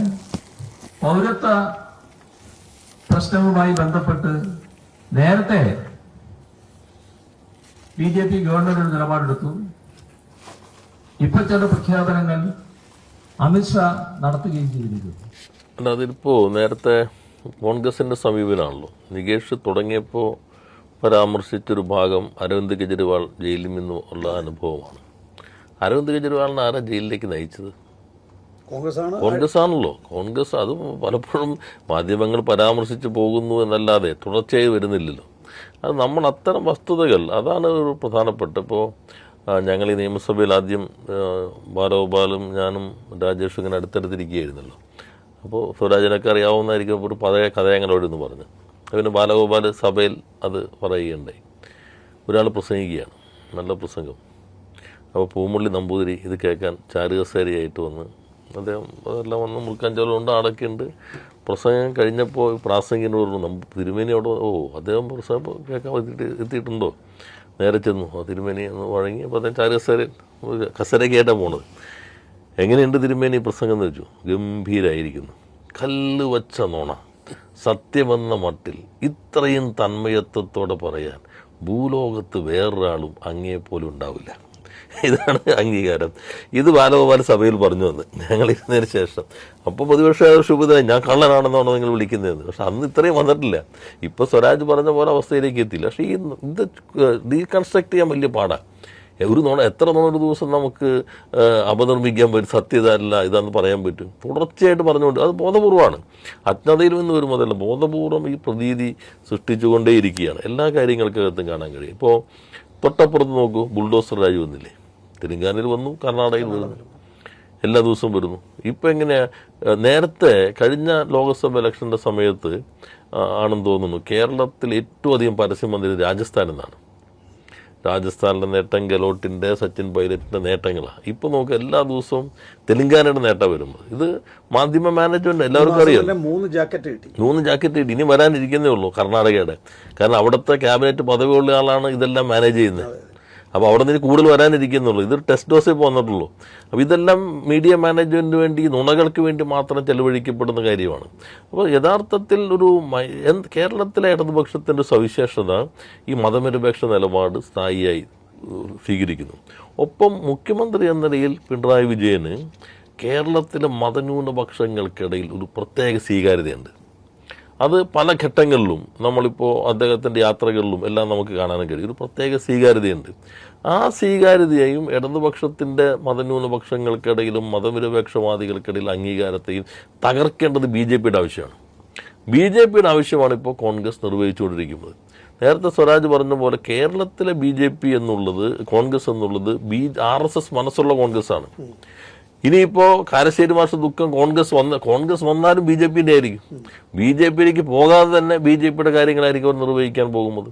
പൗരത്വ പ്രശ്നവുമായി ബന്ധപ്പെട്ട് നേരത്തെ BJP ഗവൺമെന്റ് ഒരു നിലപാടെടുത്തു. ഇപ്പൊ ചില പ്രഖ്യാപനങ്ങൾ അമിത്ഷാ നടത്തുകയും ചെയ്തിരിക്കുന്നു. അല്ല, അതിപ്പോൾ നേരത്തെ കോൺഗ്രസിൻ്റെ സമീപനമാണല്ലോ. നികേഷ് തുടങ്ങിയപ്പോൾ പരാമർശിച്ചൊരു ഭാഗം അരവിന്ദ് കെജ്രിവാൾ ജയിലിൽ നിന്നും ഉള്ള അനുഭവമാണ്. അരവിന്ദ് കെജ്രിവാളിനെ ആരാ ജയിലിലേക്ക് നയിച്ചത്? കോൺഗ്രസ് ആണല്ലോ. കോൺഗ്രസ് അത് പലപ്പോഴും മാധ്യമങ്ങൾ പരാമർശിച്ച് പോകുന്നു എന്നല്ലാതെ തുടർച്ചയായി വരുന്നില്ലല്ലോ. അത് നമ്മൾ അത്തരം വസ്തുതകൾ, അതാണ് ഒരു പ്രധാനപ്പെട്ട. ഇപ്പോൾ ഞങ്ങൾ ഈ നിയമസഭയിൽ ആദ്യം ബാലഗോപാലും ഞാനും രാജേഷും ഇങ്ങനെ അടുത്തടുത്തിരിക്കുകയായിരുന്നല്ലോ. അപ്പോൾ സ്വരാജിനൊക്കെ അറിയാവുന്നതായിരിക്കും. ഒരു പഴയ കഥ ഞങ്ങളോടൊന്ന് പറഞ്ഞു. പിന്നെ ബാലഗോപാൽ സഭയിൽ അത് പറയുകയുണ്ടായി. ഒരാൾ പ്രസംഗിക്കുകയാണ്, നല്ല പ്രസംഗം. അപ്പോൾ പൂമുള്ളി നമ്പൂതിരി ഇത് കേൾക്കാൻ ചാരുകസേരയായിട്ട് വന്ന് അദ്ദേഹം അതെല്ലാം വന്ന് മുറുക്കാഞ്ചോളുണ്ട്, ആടൊക്കെയുണ്ട്. പ്രസംഗം കഴിഞ്ഞപ്പോൾ പ്രാസംഗികനോട് തിരുമേനി അവിടെ, അദ്ദേഹം പ്രസംഗം കേൾക്കാൻ എത്തിയിട്ടുണ്ടോ? നേരെ ചെന്നു തിരുമേനി എന്ന് വഴങ്ങി. അപ്പോൾ അദ്ദേഹം കസേരയ്ക്കായിട്ടാണ് പോണത്. എങ്ങനെയുണ്ട് തിരുമേനി പ്രസംഗം എന്ന് വെച്ചു. ഗംഭീരായിരിക്കുന്നു. കല്ല് വച്ച നോണ, സത്യമെന്ന മട്ടിൽ ഇത്രയും തന്മയത്വത്തോടെ പറയാൻ ഭൂലോകത്ത് വേറൊരാളും അങ്ങേപ്പോലും ഉണ്ടാവില്ല. ഇതാണ് അംഗീകാരം. ഇത് ബാലഗോപാൽ സഭയിൽ പറഞ്ഞു വന്ന് ഞങ്ങൾ ഇരുന്നതിന് ശേഷം. അപ്പോൾ പ്രതിപക്ഷ ശുഭതായി ഞാൻ കള്ളനാണെന്നാണോ നിങ്ങൾ വിളിക്കുന്നതെന്ന്. പക്ഷെ അന്ന് ഇത്രയും വന്നിട്ടില്ല. ഇപ്പോൾ സ്വരാജ് പറഞ്ഞ പോലെ അവസ്ഥയിലേക്ക് എത്തിയില്ല. പക്ഷേ ഇത് ഡീകൺസ്ട്രക്ട് ചെയ്യാൻ വലിയ പാടാണ്. ഒരു എത്ര ഒരു ദിവസം നമുക്ക് അപനിർമ്മിക്കാൻ പറ്റും? സത്യത അല്ല ഇതാന്ന് പറയാൻ പറ്റും? തുടർച്ചയായിട്ട് പറഞ്ഞുകൊണ്ട് അത് ബോധപൂർവമാണ്. അജ്ഞതയിൽ നിന്ന് വരുമ്പോഴല്ല, ബോധപൂർവം ഈ പ്രതീതി സൃഷ്ടിച്ചുകൊണ്ടേയിരിക്കുകയാണ്. എല്ലാ കാര്യങ്ങൾക്കകത്തും കാണാൻ കഴിയും. ഇപ്പോൾ തൊട്ടപ്പുറത്ത് നോക്കൂ, ബുൾഡോസർ രാജ് വന്നില്ലേ? തെലങ്കാനയിൽ വന്നു, കർണാടകയിൽ വരുന്നു, എല്ലാ ദിവസവും വരുന്നു. ഇപ്പം എങ്ങനെയാ? നേരത്തെ കഴിഞ്ഞ ലോക്സഭ ഇലക്ഷൻ്റെ സമയത്ത് ആണെന്ന് തോന്നുന്നു കേരളത്തിൽ ഏറ്റവും അധികം പരസ്യം വന്നത് രാജസ്ഥാനിൽ നിന്നാണ്. രാജസ്ഥാനിലെ നേട്ടം ഗെലോട്ടിൻ്റെ, സച്ചിൻ പൈലറ്റിൻ്റെ നേട്ടങ്ങളാണ്. ഇപ്പോൾ നോക്കുക, എല്ലാ ദിവസവും തെലങ്കാനയുടെ നേട്ടം വരുമ്പോൾ ഇത് മാധ്യമ മാനേജ്മെൻറ്റ് എല്ലാവർക്കും അറിയാം. 3 ജാക്കറ്റ് കിട്ടി. ഇനി വരാനിരിക്കുന്നേ ഉള്ളൂ കർണാടകയുടെ. കാരണം അവിടുത്തെ ക്യാബിനറ്റ് പദവിയുള്ള ആളാണ് ഇതെല്ലാം മാനേജ് ചെയ്യുന്നത്. അപ്പോൾ അവിടെ നിന്ന് കൂടുതൽ വരാനിരിക്കുന്നുള്ളൂ. ഇതൊരു ടെസ്റ്റ് ഡോസേ പോന്നിട്ടുള്ളൂ. അപ്പോൾ ഇതെല്ലാം മീഡിയ മാനേജ്മെൻറ്റിന് വേണ്ടി, നുണകൾക്ക് വേണ്ടി മാത്രം ചെലവഴിക്കപ്പെടുന്ന കാര്യമാണ്. അപ്പോൾ യഥാർത്ഥത്തിൽ കേരളത്തിലെ ഇടതുപക്ഷത്തിൻ്റെ സവിശേഷത ഈ മതനിരപേക്ഷ നിലപാട് സ്ഥായിയായി സ്വീകരിക്കുന്നു. ഒപ്പം മുഖ്യമന്ത്രി എന്ന നിലയിൽ പിണറായി വിജയന് കേരളത്തിലെ മതന്യൂനപക്ഷങ്ങൾക്കിടയിൽ ഒരു പ്രത്യേക സ്വീകാര്യതയുണ്ട്. അത് പല ഘട്ടങ്ങളിലും നമ്മളിപ്പോൾ അദ്ദേഹത്തിൻ്റെ യാത്രകളിലും എല്ലാം നമുക്ക് കാണാനും കഴിയും. ഒരു പ്രത്യേക സ്വീകാര്യതയുണ്ട്. ആ സ്വീകാര്യതയെയും ഇടതുപക്ഷത്തിൻ്റെ മതന്യൂനപക്ഷങ്ങൾക്കിടയിലും മതനിരപേക്ഷവാദികൾക്കിടയിൽ അംഗീകാരത്തെയും തകർക്കേണ്ടത് BJPയുടെ ആവശ്യമാണ്. BJPയുടെ ആവശ്യമാണ് ഇപ്പോൾ കോൺഗ്രസ് നിർവഹിച്ചുകൊണ്ടിരിക്കുന്നത്. നേരത്തെ സ്വരാജ് പറഞ്ഞ പോലെ കേരളത്തിലെ BJP എന്നുള്ളത്, കോൺഗ്രസ് എന്നുള്ളത് RSS മനസ്സുള്ള കോൺഗ്രസ്സാണ്. ഇനിയിപ്പോൾ കാരശ്ശേരി മാഷ് ദുഃഖം കോൺഗ്രസ് വന്നാലും ബി ജെ പിൻ്റെ ആയിരിക്കും. ബി ജെ പിയിലേക്ക് പോകാതെ തന്നെ ബി ജെ പിയുടെ കാര്യങ്ങളായിരിക്കും അവർ നിർവഹിക്കാൻ പോകുന്നത്.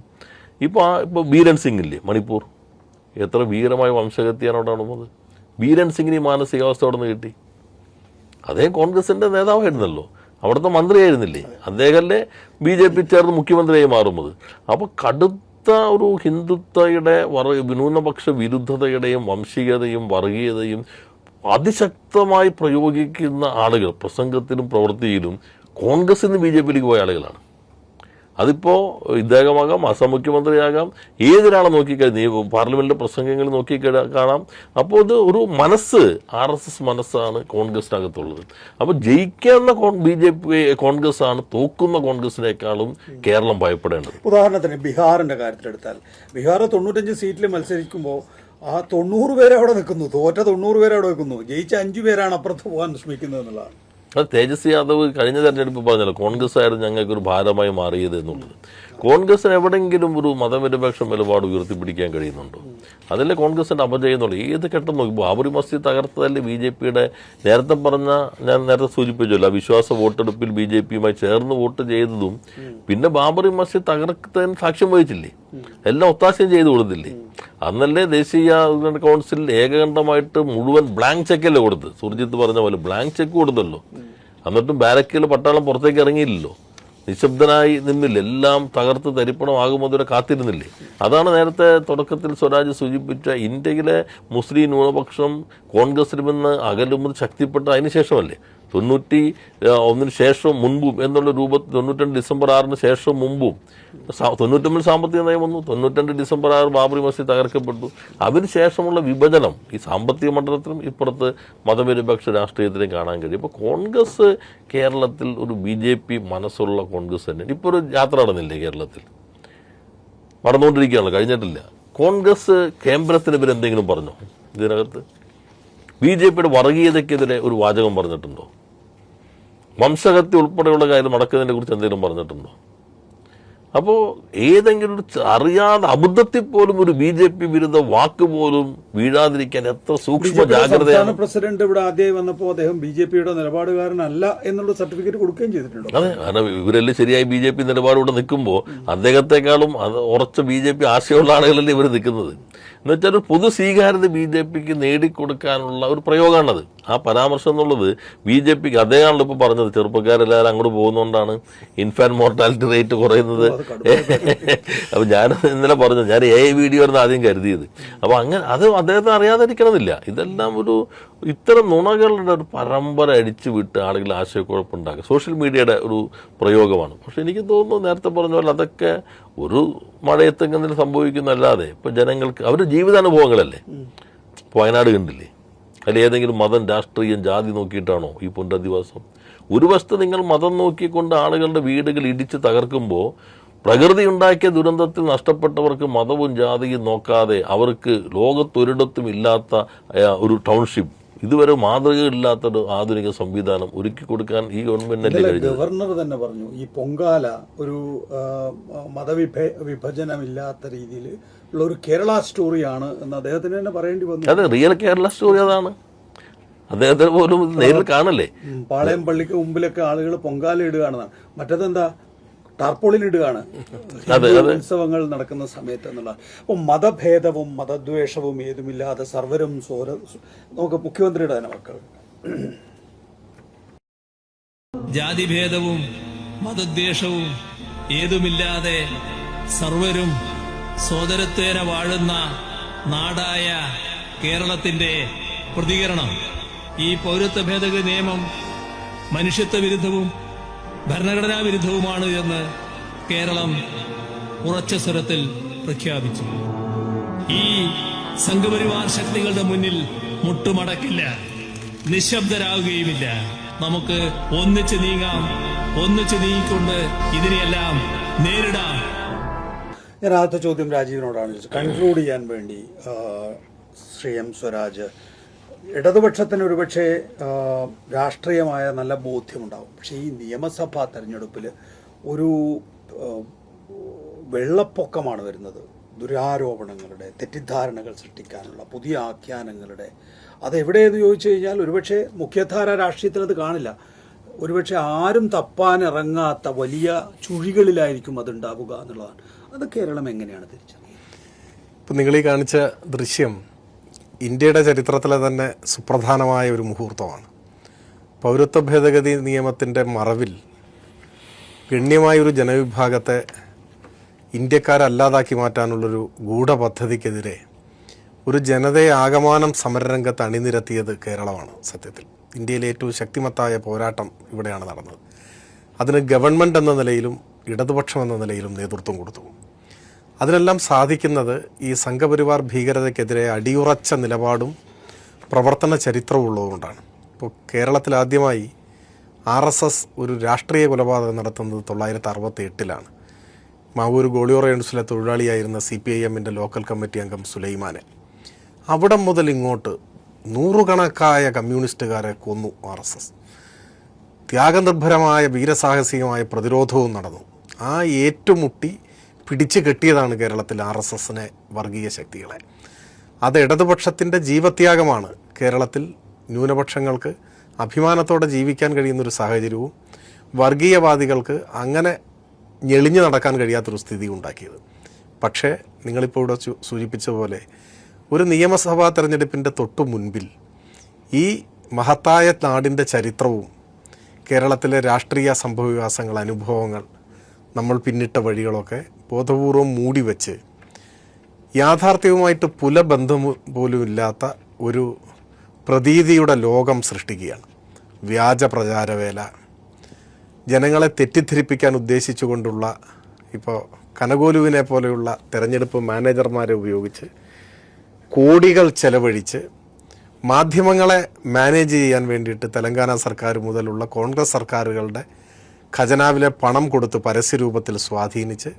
ഇപ്പോൾ ബീരൻ സിംഗ് ഇല്ലേ, മണിപ്പൂർ എത്ര ഭീകരമായ വംശഹത്യാണ് അവിടെ നടന്നത്. ബീരൻ സിംഗിന് ഈ മാനസികാവസ്ഥ അവിടെ നിന്ന് കിട്ടി. അദ്ദേഹം കോൺഗ്രസിൻ്റെ നേതാവായിരുന്നല്ലോ, അവിടുത്തെ മന്ത്രിയായിരുന്നില്ലേ, അദ്ദേഹമല്ലേ ബി ജെ പി ചേർന്ന് മുഖ്യമന്ത്രിയായി മാറുന്നത്. അപ്പോൾ കടുത്ത ഒരു ഹിന്ദുത്വയുടെ ന്യൂനപക്ഷ വിരുദ്ധതയുടെയും വംശീയതയും വർഗീയതയും അതിശക്തമായി പ്രയോഗിക്കുന്ന ആളുകൾ പ്രസംഗത്തിലും പ്രവൃത്തിയിലും കോൺഗ്രസിൽ നിന്ന് ബി ജെ പിയിലേക്ക് പോയ ആളുകളാണ്. അതിപ്പോൾ ഇദ്ദേഹമാകാം, അസം മുഖ്യമന്ത്രിയാകാം, ഏതൊരാളെ നോക്കിക്കഴിഞ്ഞാൽ പാർലമെൻറ്റിലെ പ്രസംഗങ്ങൾ കാണാം. അപ്പോൾ ഇത് ഒരു മനസ്സ്, RSS മനസ്സാണ് കോൺഗ്രസിനകത്തുള്ളത്. അപ്പോൾ ജയിക്കുന്ന ബി ജെ പി കോൺഗ്രസ് ആണ് തോക്കുന്ന കോൺഗ്രസിനേക്കാളും കേരളം ഭയപ്പെടേണ്ടത്. ഉദാഹരണത്തിന് ബീഹാറിന്റെ കാര്യത്തിലെടുത്താൽ, ബീഹാർ 95 സീറ്റിൽ മത്സരിക്കുമ്പോൾ ആ 90 പേരെ അവിടെ നിൽക്കുന്നു, തോറ്റ 90 പേരെ അവിടെ നിൽക്കുന്നു, ജയിച്ച 5 പേരാണ് അപ്പുറത്ത് പോകാൻ ശ്രമിക്കുന്നത് എന്നുള്ളതാണ്. അത് തേജസ്വി യാദവ് കഴിഞ്ഞ തെരഞ്ഞെടുപ്പ് പറഞ്ഞല്ലോ, കോൺഗ്രസ് ആയിരുന്നു ഞങ്ങൾക്കൊരു ഭാരമായി മാറിയത് എന്നുള്ളത്. കോൺഗ്രസിന് എവിടെയെങ്കിലും ഒരു മതനിരപേക്ഷ നിലപാട് ഉയർത്തിപ്പിടിക്കാൻ കഴിയുന്നുണ്ടോ? അതല്ലേ കോൺഗ്രസിന്റെ അപജയം എന്നുള്ളത്. ഏത് ഘട്ടം നോക്കി ബാബറി മസ്ജിദ് തകർത്തതല്ലേ ബി ജെ പിയുടെ, നേരത്തെ പറഞ്ഞ, ഞാൻ നേരത്തെ സൂചിപ്പിച്ചല്ലോ, വിശ്വാസ വോട്ടെടുപ്പിൽ ബി ജെ പിയുമായി ചേർന്ന് വോട്ട് ചെയ്തതും പിന്നെ ബാബറി മസ്ജിദ് തകർത്തതിന് സാക്ഷ്യം വഹിച്ചില്ലേ, എല്ലാം ഒത്താശയും ചെയ്തു കൊടുത്തില്ലേ. അന്നല്ലേ ദേശീയ കൗൺസിൽ ഏകകണ്ഠമായിട്ട് മുഴുവൻ ബ്ലാങ്ക് ചെക്കല്ലേ കൊടുത്ത്, സുർജിത്ത് പറഞ്ഞ പോലെ ബ്ലാങ്ക് ചെക്ക് കൊടുത്തല്ലോ. എന്നിട്ടും ബാരക്കിൽ പട്ടാളം പുറത്തേക്ക് ഇറങ്ങിയില്ലല്ലോ, നിശബ്ദനായി നിന്നില്ല, എല്ലാം തകർത്ത് തരിപ്പണമാകുമ്പോൾ കാത്തിരുന്നില്ലേ. അതാണ് നേരത്തെ തുടക്കത്തിൽ സ്വരാജ് സൂചിപ്പിച്ച ഇന്ത്യയിലെ മുസ്ലിം ന്യൂനപക്ഷം കോൺഗ്രസിൽ നിന്ന് അകലുമ്പോൾ ശക്തിപ്പെട്ട അതിന് ശേഷമല്ലേ. 91 ശേഷം മുൻപും എന്നുള്ള രൂപത്തിൽ 92 ഡിസംബർ 6 ശേഷം മുമ്പും 99 സാമ്പത്തിക നയം വന്നു, 92 ഡിസംബർ 6 ബാബറി മസ്ജിദ് തകർക്കപ്പെട്ടു. അതിനുശേഷമുള്ള വിഭജനം ഈ സാമ്പത്തിക മണ്ഡലത്തിലും ഇപ്പുറത്ത് മതനിരപേക്ഷ രാഷ്ട്രീയത്തിലും കാണാൻ കഴിയും. ഇപ്പോൾ കോൺഗ്രസ് കേരളത്തിൽ ഒരു BJP മനസ്സുള്ള കോൺഗ്രസ് തന്നെ. ഇപ്പോൾ ഒരു യാത്ര നടന്നില്ലേ കേരളത്തിൽ, നടന്നുകൊണ്ടിരിക്കുകയാണ്, കഴിഞ്ഞിട്ടില്ല. കോൺഗ്രസ് കേന്ദ്രത്തിനെതിരെ എന്തെങ്കിലും പറഞ്ഞോ? ഇതിനകത്ത് BJPയുടെ വർഗീയതയ്ക്കെതിരെ ഒരു വാചകം പറഞ്ഞിട്ടുണ്ടോ? വംശഹത്യ ഉൾപ്പെടെയുള്ള കാര്യം നടക്കുന്നതിനെ കുറിച്ച് എന്തെങ്കിലും പറഞ്ഞിട്ടുണ്ടോ? അപ്പോൾ ഏതെങ്കിലും ഒരു അറിയാതെ അബദ്ധത്തിൽ പോലും ഒരു BJP വിരുദ്ധ വാക്ക് പോലും വീഴാതിരിക്കാൻ എത്ര സൂക്ഷ്മ ജാഗ്രതയാണ്. പ്രസിഡന്റ് ഇവിടെ ആദ്യമായി വന്നപ്പോൾ അദ്ദേഹം BJPയുടെ നിലപാടുകാരനല്ല എന്നുള്ള സർട്ടിഫിക്കറ്റ് കൊടുക്കുകയും ചെയ്തിട്ടുണ്ട്. അതെ, കാരണം ഇവരെല്ലാം ശരിയായി BJP നിലപാടുകൂടെ നിൽക്കുമ്പോൾ അദ്ദേഹത്തെക്കാളും ഉറച്ച BJP ആശയമുള്ള ആളുകളല്ലേ ഇവർ നിൽക്കുന്നത്. എന്നുവെച്ചാൽ ഒരു പൊതു സ്വീകാര്യത BJPക്ക് നേടിക്കൊടുക്കാനുള്ള ഒരു പ്രയോഗമാണത്. ആ പരാമർശം എന്നുള്ളത് BJPക്ക് അദ്ദേഹമാണല്ലോ ഇപ്പോൾ പറഞ്ഞത്, ചെറുപ്പക്കാരെല്ലാവരും അങ്ങോട്ട് പോകുന്നതുകൊണ്ടാണ് ഇൻഫാന്റ് മോർട്ടാലിറ്റി റേറ്റ് കുറയുന്നത്. അപ്പോൾ ഞാൻ ഇന്നലെ പറഞ്ഞു, ഞാൻ വീഡിയോ ആയിരുന്നു ആദ്യം കരുതിയത്. അപ്പോൾ അങ്ങനെ അത് അദ്ദേഹത്തെ അറിയാതിരിക്കണമെന്നില്ല. ഇതെല്ലാം ഒരു ഇത്തരം നുണകളുടെ ഒരു പരമ്പര അടിച്ചു വിട്ട് ആളുകൾ ആശയക്കുഴപ്പമുണ്ടാക്കുക സോഷ്യൽ മീഡിയയുടെ ഒരു പ്രയോഗമാണ്. പക്ഷെ എനിക്ക് തോന്നുന്നു നേരത്തെ പറഞ്ഞ പോലെ അതൊക്കെ ഒരു മഴയത്തെങ്കിലും സംഭവിക്കുന്നല്ലാതെ ഇപ്പം ജനങ്ങൾക്ക് അവരുടെ ജീവിതാനുഭവങ്ങളല്ലേ. വയനാട് കണ്ടില്ലേ, അതിൽ ഏതെങ്കിലും മതം, രാഷ്ട്രീയം, ജാതി നോക്കിയിട്ടാണോ ഈ പുനരധിവാസം? ഒരു വശത്ത് നിങ്ങൾ മതം നോക്കിക്കൊണ്ട് ആളുകളുടെ വീടുകൾ ഇടിച്ച് തകർക്കുമ്പോൾ പ്രകൃതി ഉണ്ടാക്കിയ ദുരന്തത്തിൽ നഷ്ടപ്പെട്ടവർക്ക് മതവും ജാതിയും നോക്കാതെ അവർക്ക് ലോകത്തൊരിടത്തും ഇല്ലാത്ത ഒരു ടൗൺഷിപ്പ്, ഇതുവരെ മാതൃകയില്ലാത്തൊരു ആധുനിക സംവിധാനം ഒരുക്കി കൊടുക്കാൻ ഈ ഗവൺമെന്റിന്റെ കഴിഞ്ഞു. ഗവർണർ തന്നെ പറഞ്ഞു, ഈ പൊങ്കാല ഒരു വിഭജനമില്ലാത്ത രീതിയിൽ ഉള്ള ഒരു കേരള സ്റ്റോറിയാണ് എന്ന് അദ്ദേഹത്തിന് തന്നെ പറയേണ്ടി വന്നു. അതെ, റിയൽ കേരള സ്റ്റോറി അതാണ്. അദ്ദേഹത്തിന് പോലും നേരിൽ കാണല്ലേ. പാളയം പള്ളിക്ക് മുമ്പിലൊക്കെ ആളുകൾ പൊങ്കാല ഇടുകയാണെന്നാണ്, മറ്റേതെന്താ ടാർപോളിൻ ഇടുകയാണ് ഉത്സവങ്ങൾ നടക്കുന്ന സമയത്ത് എന്നുള്ള. അപ്പോൾ മതഭേദവും മതദ്വേഷവും ഏതുമില്ലാതെ സർവരും നമുക്ക് മുഖ്യമന്ത്രിയുടെ തന്നെ മക്കൾ, ജാതിഭേദവും മതദ്വേഷവും ഏതുമില്ലാതെ സർവരും സോദരത്വേന വാഴുന്ന നാടായ കേരളത്തിന്റെ പ്രതികരണം ഈ പൗരത്വ ഭേദഗതി നിയമം മനുഷ്യത്വ വിരുദ്ധവും ഭരണഘടനാ വിരുദ്ധവുമാണ് എന്ന് കേരളം ഉറച്ച സ്വരത്തിൽ പ്രഖ്യാപിച്ചു. ഈ സംഘപരിവാർ ശക്തികളുടെ മുന്നിൽ മുട്ടുമടക്കില്ല, നിശബ്ദരാകുകയുമില്ല. നമുക്ക് ഒന്നിച്ച് നീങ്ങാം, ഒന്നിച്ച് നീങ്ങിക്കൊണ്ട് ഇതിനെയെല്ലാം നേരിടാം. ഞാൻ ആദ്യത്തെ ചോദ്യം രാജീവിനോടാണ് കൺക്ലൂഡ് ചെയ്യാൻ വേണ്ടി. ശ്രീ എം സ്വരാജ്, ഇടതുപക്ഷത്തിന് ഒരുപക്ഷെ രാഷ്ട്രീയമായ നല്ല ബോധ്യമുണ്ടാവും, പക്ഷേ ഈ നിയമസഭാ തെരഞ്ഞെടുപ്പിൽ ഒരു വെള്ളപ്പൊക്കമാണ് വരുന്നത്. ദുരാരോപണങ്ങളുടെ, തെറ്റിദ്ധാരണകൾ സൃഷ്ടിക്കാനുള്ള പുതിയ ആഖ്യാനങ്ങളുടെ അതെവിടെയെന്ന് ചോദിച്ചു കഴിഞ്ഞാൽ ഒരുപക്ഷെ മുഖ്യധാര രാഷ്ട്രീയത്തിൽ അത് കാണില്ല. ഒരുപക്ഷെ ആരും തപ്പാനിറങ്ങാത്ത വലിയ ചുഴികളിലായിരിക്കും അതുണ്ടാവുക എന്നുള്ളതാണ്. അത് കേരളം എങ്ങനെയാണ് തിരിച്ചറിയുന്നത്? ഇപ്പം നിങ്ങൾ ഈ കാണിച്ച ദൃശ്യം ഇന്ത്യയുടെ ചരിത്രത്തിലെ തന്നെ സുപ്രധാനമായ ഒരു മുഹൂർത്തമാണ്. പൗരത്വ ഭേദഗതി നിയമത്തിൻ്റെ മറവിൽ ഗണ്യമായൊരു ജനവിഭാഗത്തെ ഇന്ത്യക്കാരല്ലാതാക്കി മാറ്റാനുള്ളൊരു ഗൂഢപദ്ധതിക്കെതിരെ ഒരു ജനതയെ ആകമാനം സമരരംഗത്ത് അണിനിരത്തിയത് കേരളമാണ്. സത്യത്തിൽ ഇന്ത്യയിലെ ഏറ്റവും ശക്തിമത്തായ പോരാട്ടം ഇവിടെയാണ് നടന്നത്. അതിന് ഗവൺമെൻറ് എന്ന നിലയിലും ഇടതുപക്ഷം എന്ന നിലയിലും നേതൃത്വം കൊടുത്തു. അതിനെല്ലാം സാധിക്കുന്നത് ഈ സംഘപരിവാർ ഭീകരതയ്ക്കെതിരെ അടിയുറച്ച നിലപാടും പ്രവർത്തന ചരിത്രവും ഉള്ളതുകൊണ്ടാണ്. ഇപ്പോൾ കേരളത്തിൽ ആദ്യമായി RSS ഒരു രാഷ്ട്രീയ കൊലപാതകം നടത്തുന്നത് 1968-ലാണ്. മാവൂർ ഗോളിയോറ യൂണിവേഴ്സിലെ തൊഴിലാളിയായിരുന്ന CPIM-ൻ്റെ ലോക്കൽ കമ്മിറ്റി അംഗം സുലൈമാനെ. അവിടം മുതൽ ഇങ്ങോട്ട് നൂറുകണക്കായ കമ്മ്യൂണിസ്റ്റുകാരെ കൊന്നു RSS. ത്യാഗനിർഭരമായ വീരസാഹസികമായ പ്രതിരോധവും നടന്നു. ആ ഏറ്റുമുട്ടി പിടിച്ചു കെട്ടിയതാണ് കേരളത്തിൽ RSS-നെ വർഗീയ ശക്തികളെ. അത് ഇടതുപക്ഷത്തിൻ്റെ ജീവത്യാഗമാണ് കേരളത്തിൽ ന്യൂനപക്ഷങ്ങൾക്ക് അഭിമാനത്തോടെ ജീവിക്കാൻ കഴിയുന്നൊരു സാഹചര്യവും വർഗീയവാദികൾക്ക് അങ്ങനെ ഞെളിഞ്ഞു നടക്കാൻ കഴിയാത്തൊരു സ്ഥിതി ഉണ്ടാക്കിയത്. പക്ഷേ നിങ്ങളിപ്പോൾ ഇവിടെ സൂചിപ്പിച്ച പോലെ ഒരു നിയമസഭാ തെരഞ്ഞെടുപ്പിൻ്റെ തൊട്ടു മുൻപിൽ ഈ മഹത്തായ നാടിൻ്റെ ചരിത്രവും കേരളത്തിലെ രാഷ്ട്രീയ സംഭവവികാസങ്ങൾ, അനുഭവങ്ങൾ, നമ്മൾ പിന്നിട്ട വഴികളൊക്കെ ബോധപൂർവം മൂടിവെച്ച് യാഥാർത്ഥ്യവുമായിട്ട് പുലബന്ധം പോലും ഇല്ലാത്ത ഒരു പ്രതീതിയുടെ ലോകം സൃഷ്ടിക്കുകയാണ്. വ്യാജ പ്രചാരവേല, ജനങ്ങളെ തെറ്റിദ്ധരിപ്പിക്കാൻ ഉദ്ദേശിച്ചുകൊണ്ടുള്ള, ഇപ്പോൾ കനകോലുവിനെ പോലെയുള്ള തെരഞ്ഞെടുപ്പ് മാനേജർമാരെ ഉപയോഗിച്ച് കോടികൾ ചെലവഴിച്ച് മാധ്യമങ്ങളെ മാനേജ് ചെയ്യാൻ വേണ്ടിയിട്ട് തെലങ്കാന സർക്കാർ മുതലുള്ള കോൺഗ്രസ് സർക്കാരുകളുടെ ഖജനാവിലെ പണം കൊടുത്ത് പരസ്യരൂപത്തിൽ സ്വാധീനിച്ച്,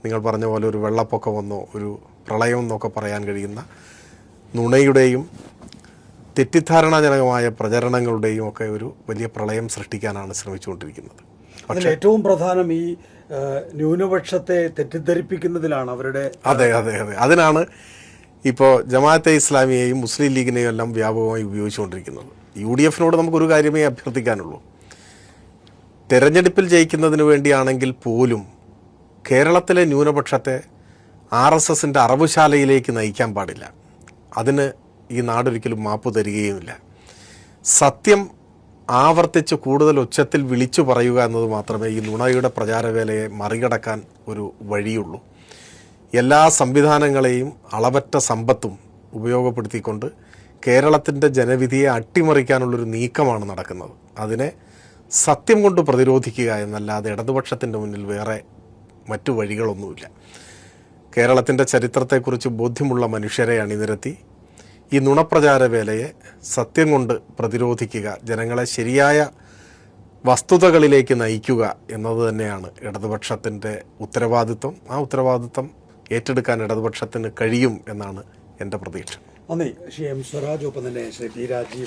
നിങ്ങൾ പറഞ്ഞ പോലെ ഒരു വെള്ളപ്പൊക്കമെന്നോ ഒരു പ്രളയം എന്നൊക്കെ പറയാൻ കഴിയുന്ന നുണയുടെയും തെറ്റിദ്ധാരണാജനകമായ പ്രചരണങ്ങളുടെയും ഒക്കെ ഒരു വലിയ പ്രളയം സൃഷ്ടിക്കാനാണ് ശ്രമിച്ചുകൊണ്ടിരിക്കുന്നത്. അതിൽ ഏറ്റവും പ്രധാനം ഈ ന്യൂനപക്ഷത്തെ തെറ്റിദ്ധരിപ്പിക്കുന്നതിലാണ് അവരുടെ. അതെ, അതിനാണ് ഇപ്പോൾ ജമാഅത്തെ ഇസ്ലാമിയെയും മുസ്ലിം ലീഗിനെയും എല്ലാം വ്യാപകമായി ഉപയോഗിച്ചുകൊണ്ടിരിക്കുന്നത്. UDF-നോട് നമുക്കൊരു കാര്യമേ അഭ്യർത്ഥിക്കാനുള്ളൂ. തെരഞ്ഞെടുപ്പിൽ ജയിക്കുന്നതിന് വേണ്ടിയാണെങ്കിൽ പോലും കേരളത്തിലെ ന്യൂനപക്ഷത്തെ RSS-ൻ്റെ അറവുശാലയിലേക്ക് നയിക്കാൻ പാടില്ല. അതിന് ഈ നാടൊരിക്കലും മാപ്പ് തരികയുമില്ല. സത്യം ആവർത്തിച്ച് കൂടുതൽ ഉച്ചത്തിൽ വിളിച്ചു പറയുക എന്നത് മാത്രമേ ഈ നുണയുടെ പ്രചാരവേലയെ മറികടക്കാൻ ഒരു വഴിയുള്ളൂ. എല്ലാ സംവിധാനങ്ങളെയും അളവറ്റ സമ്പത്തും ഉപയോഗപ്പെടുത്തിക്കൊണ്ട് കേരളത്തിൻ്റെ ജനവിധിയെ അട്ടിമറിക്കാനുള്ളൊരു നീക്കമാണ് നടക്കുന്നത്. അതിനെ സത്യം കൊണ്ട് പ്രതിരോധിക്കുക എന്നല്ലാതെ ഇടതുപക്ഷത്തിൻ്റെ മുന്നിൽ വേറെ മറ്റു വഴികളൊന്നുമില്ല. കേരളത്തിൻ്റെ ചരിത്രത്തെക്കുറിച്ച് ബോധ്യമുള്ള മനുഷ്യരെ അണിനിരത്തി ഈ നുണപ്രചാരവേലയെ സത്യം കൊണ്ട് പ്രതിരോധിക്കുക, ജനങ്ങളെ ശരിയായ വസ്തുതകളിലേക്ക് നയിക്കുക എന്നത് തന്നെയാണ് ഇടതുപക്ഷത്തിൻ്റെ ഉത്തരവാദിത്വം. ആ ഉത്തരവാദിത്വം ഏറ്റെടുക്കാൻ ഇടതുപക്ഷത്തിന് കഴിയും എന്നാണ് എൻ്റെ പ്രതീക്ഷ. നന്ദി. ശ്രീ M. സ്വരാജ്, ഒപ്പം തന്നെ ശ്രീ P. രാജീവ്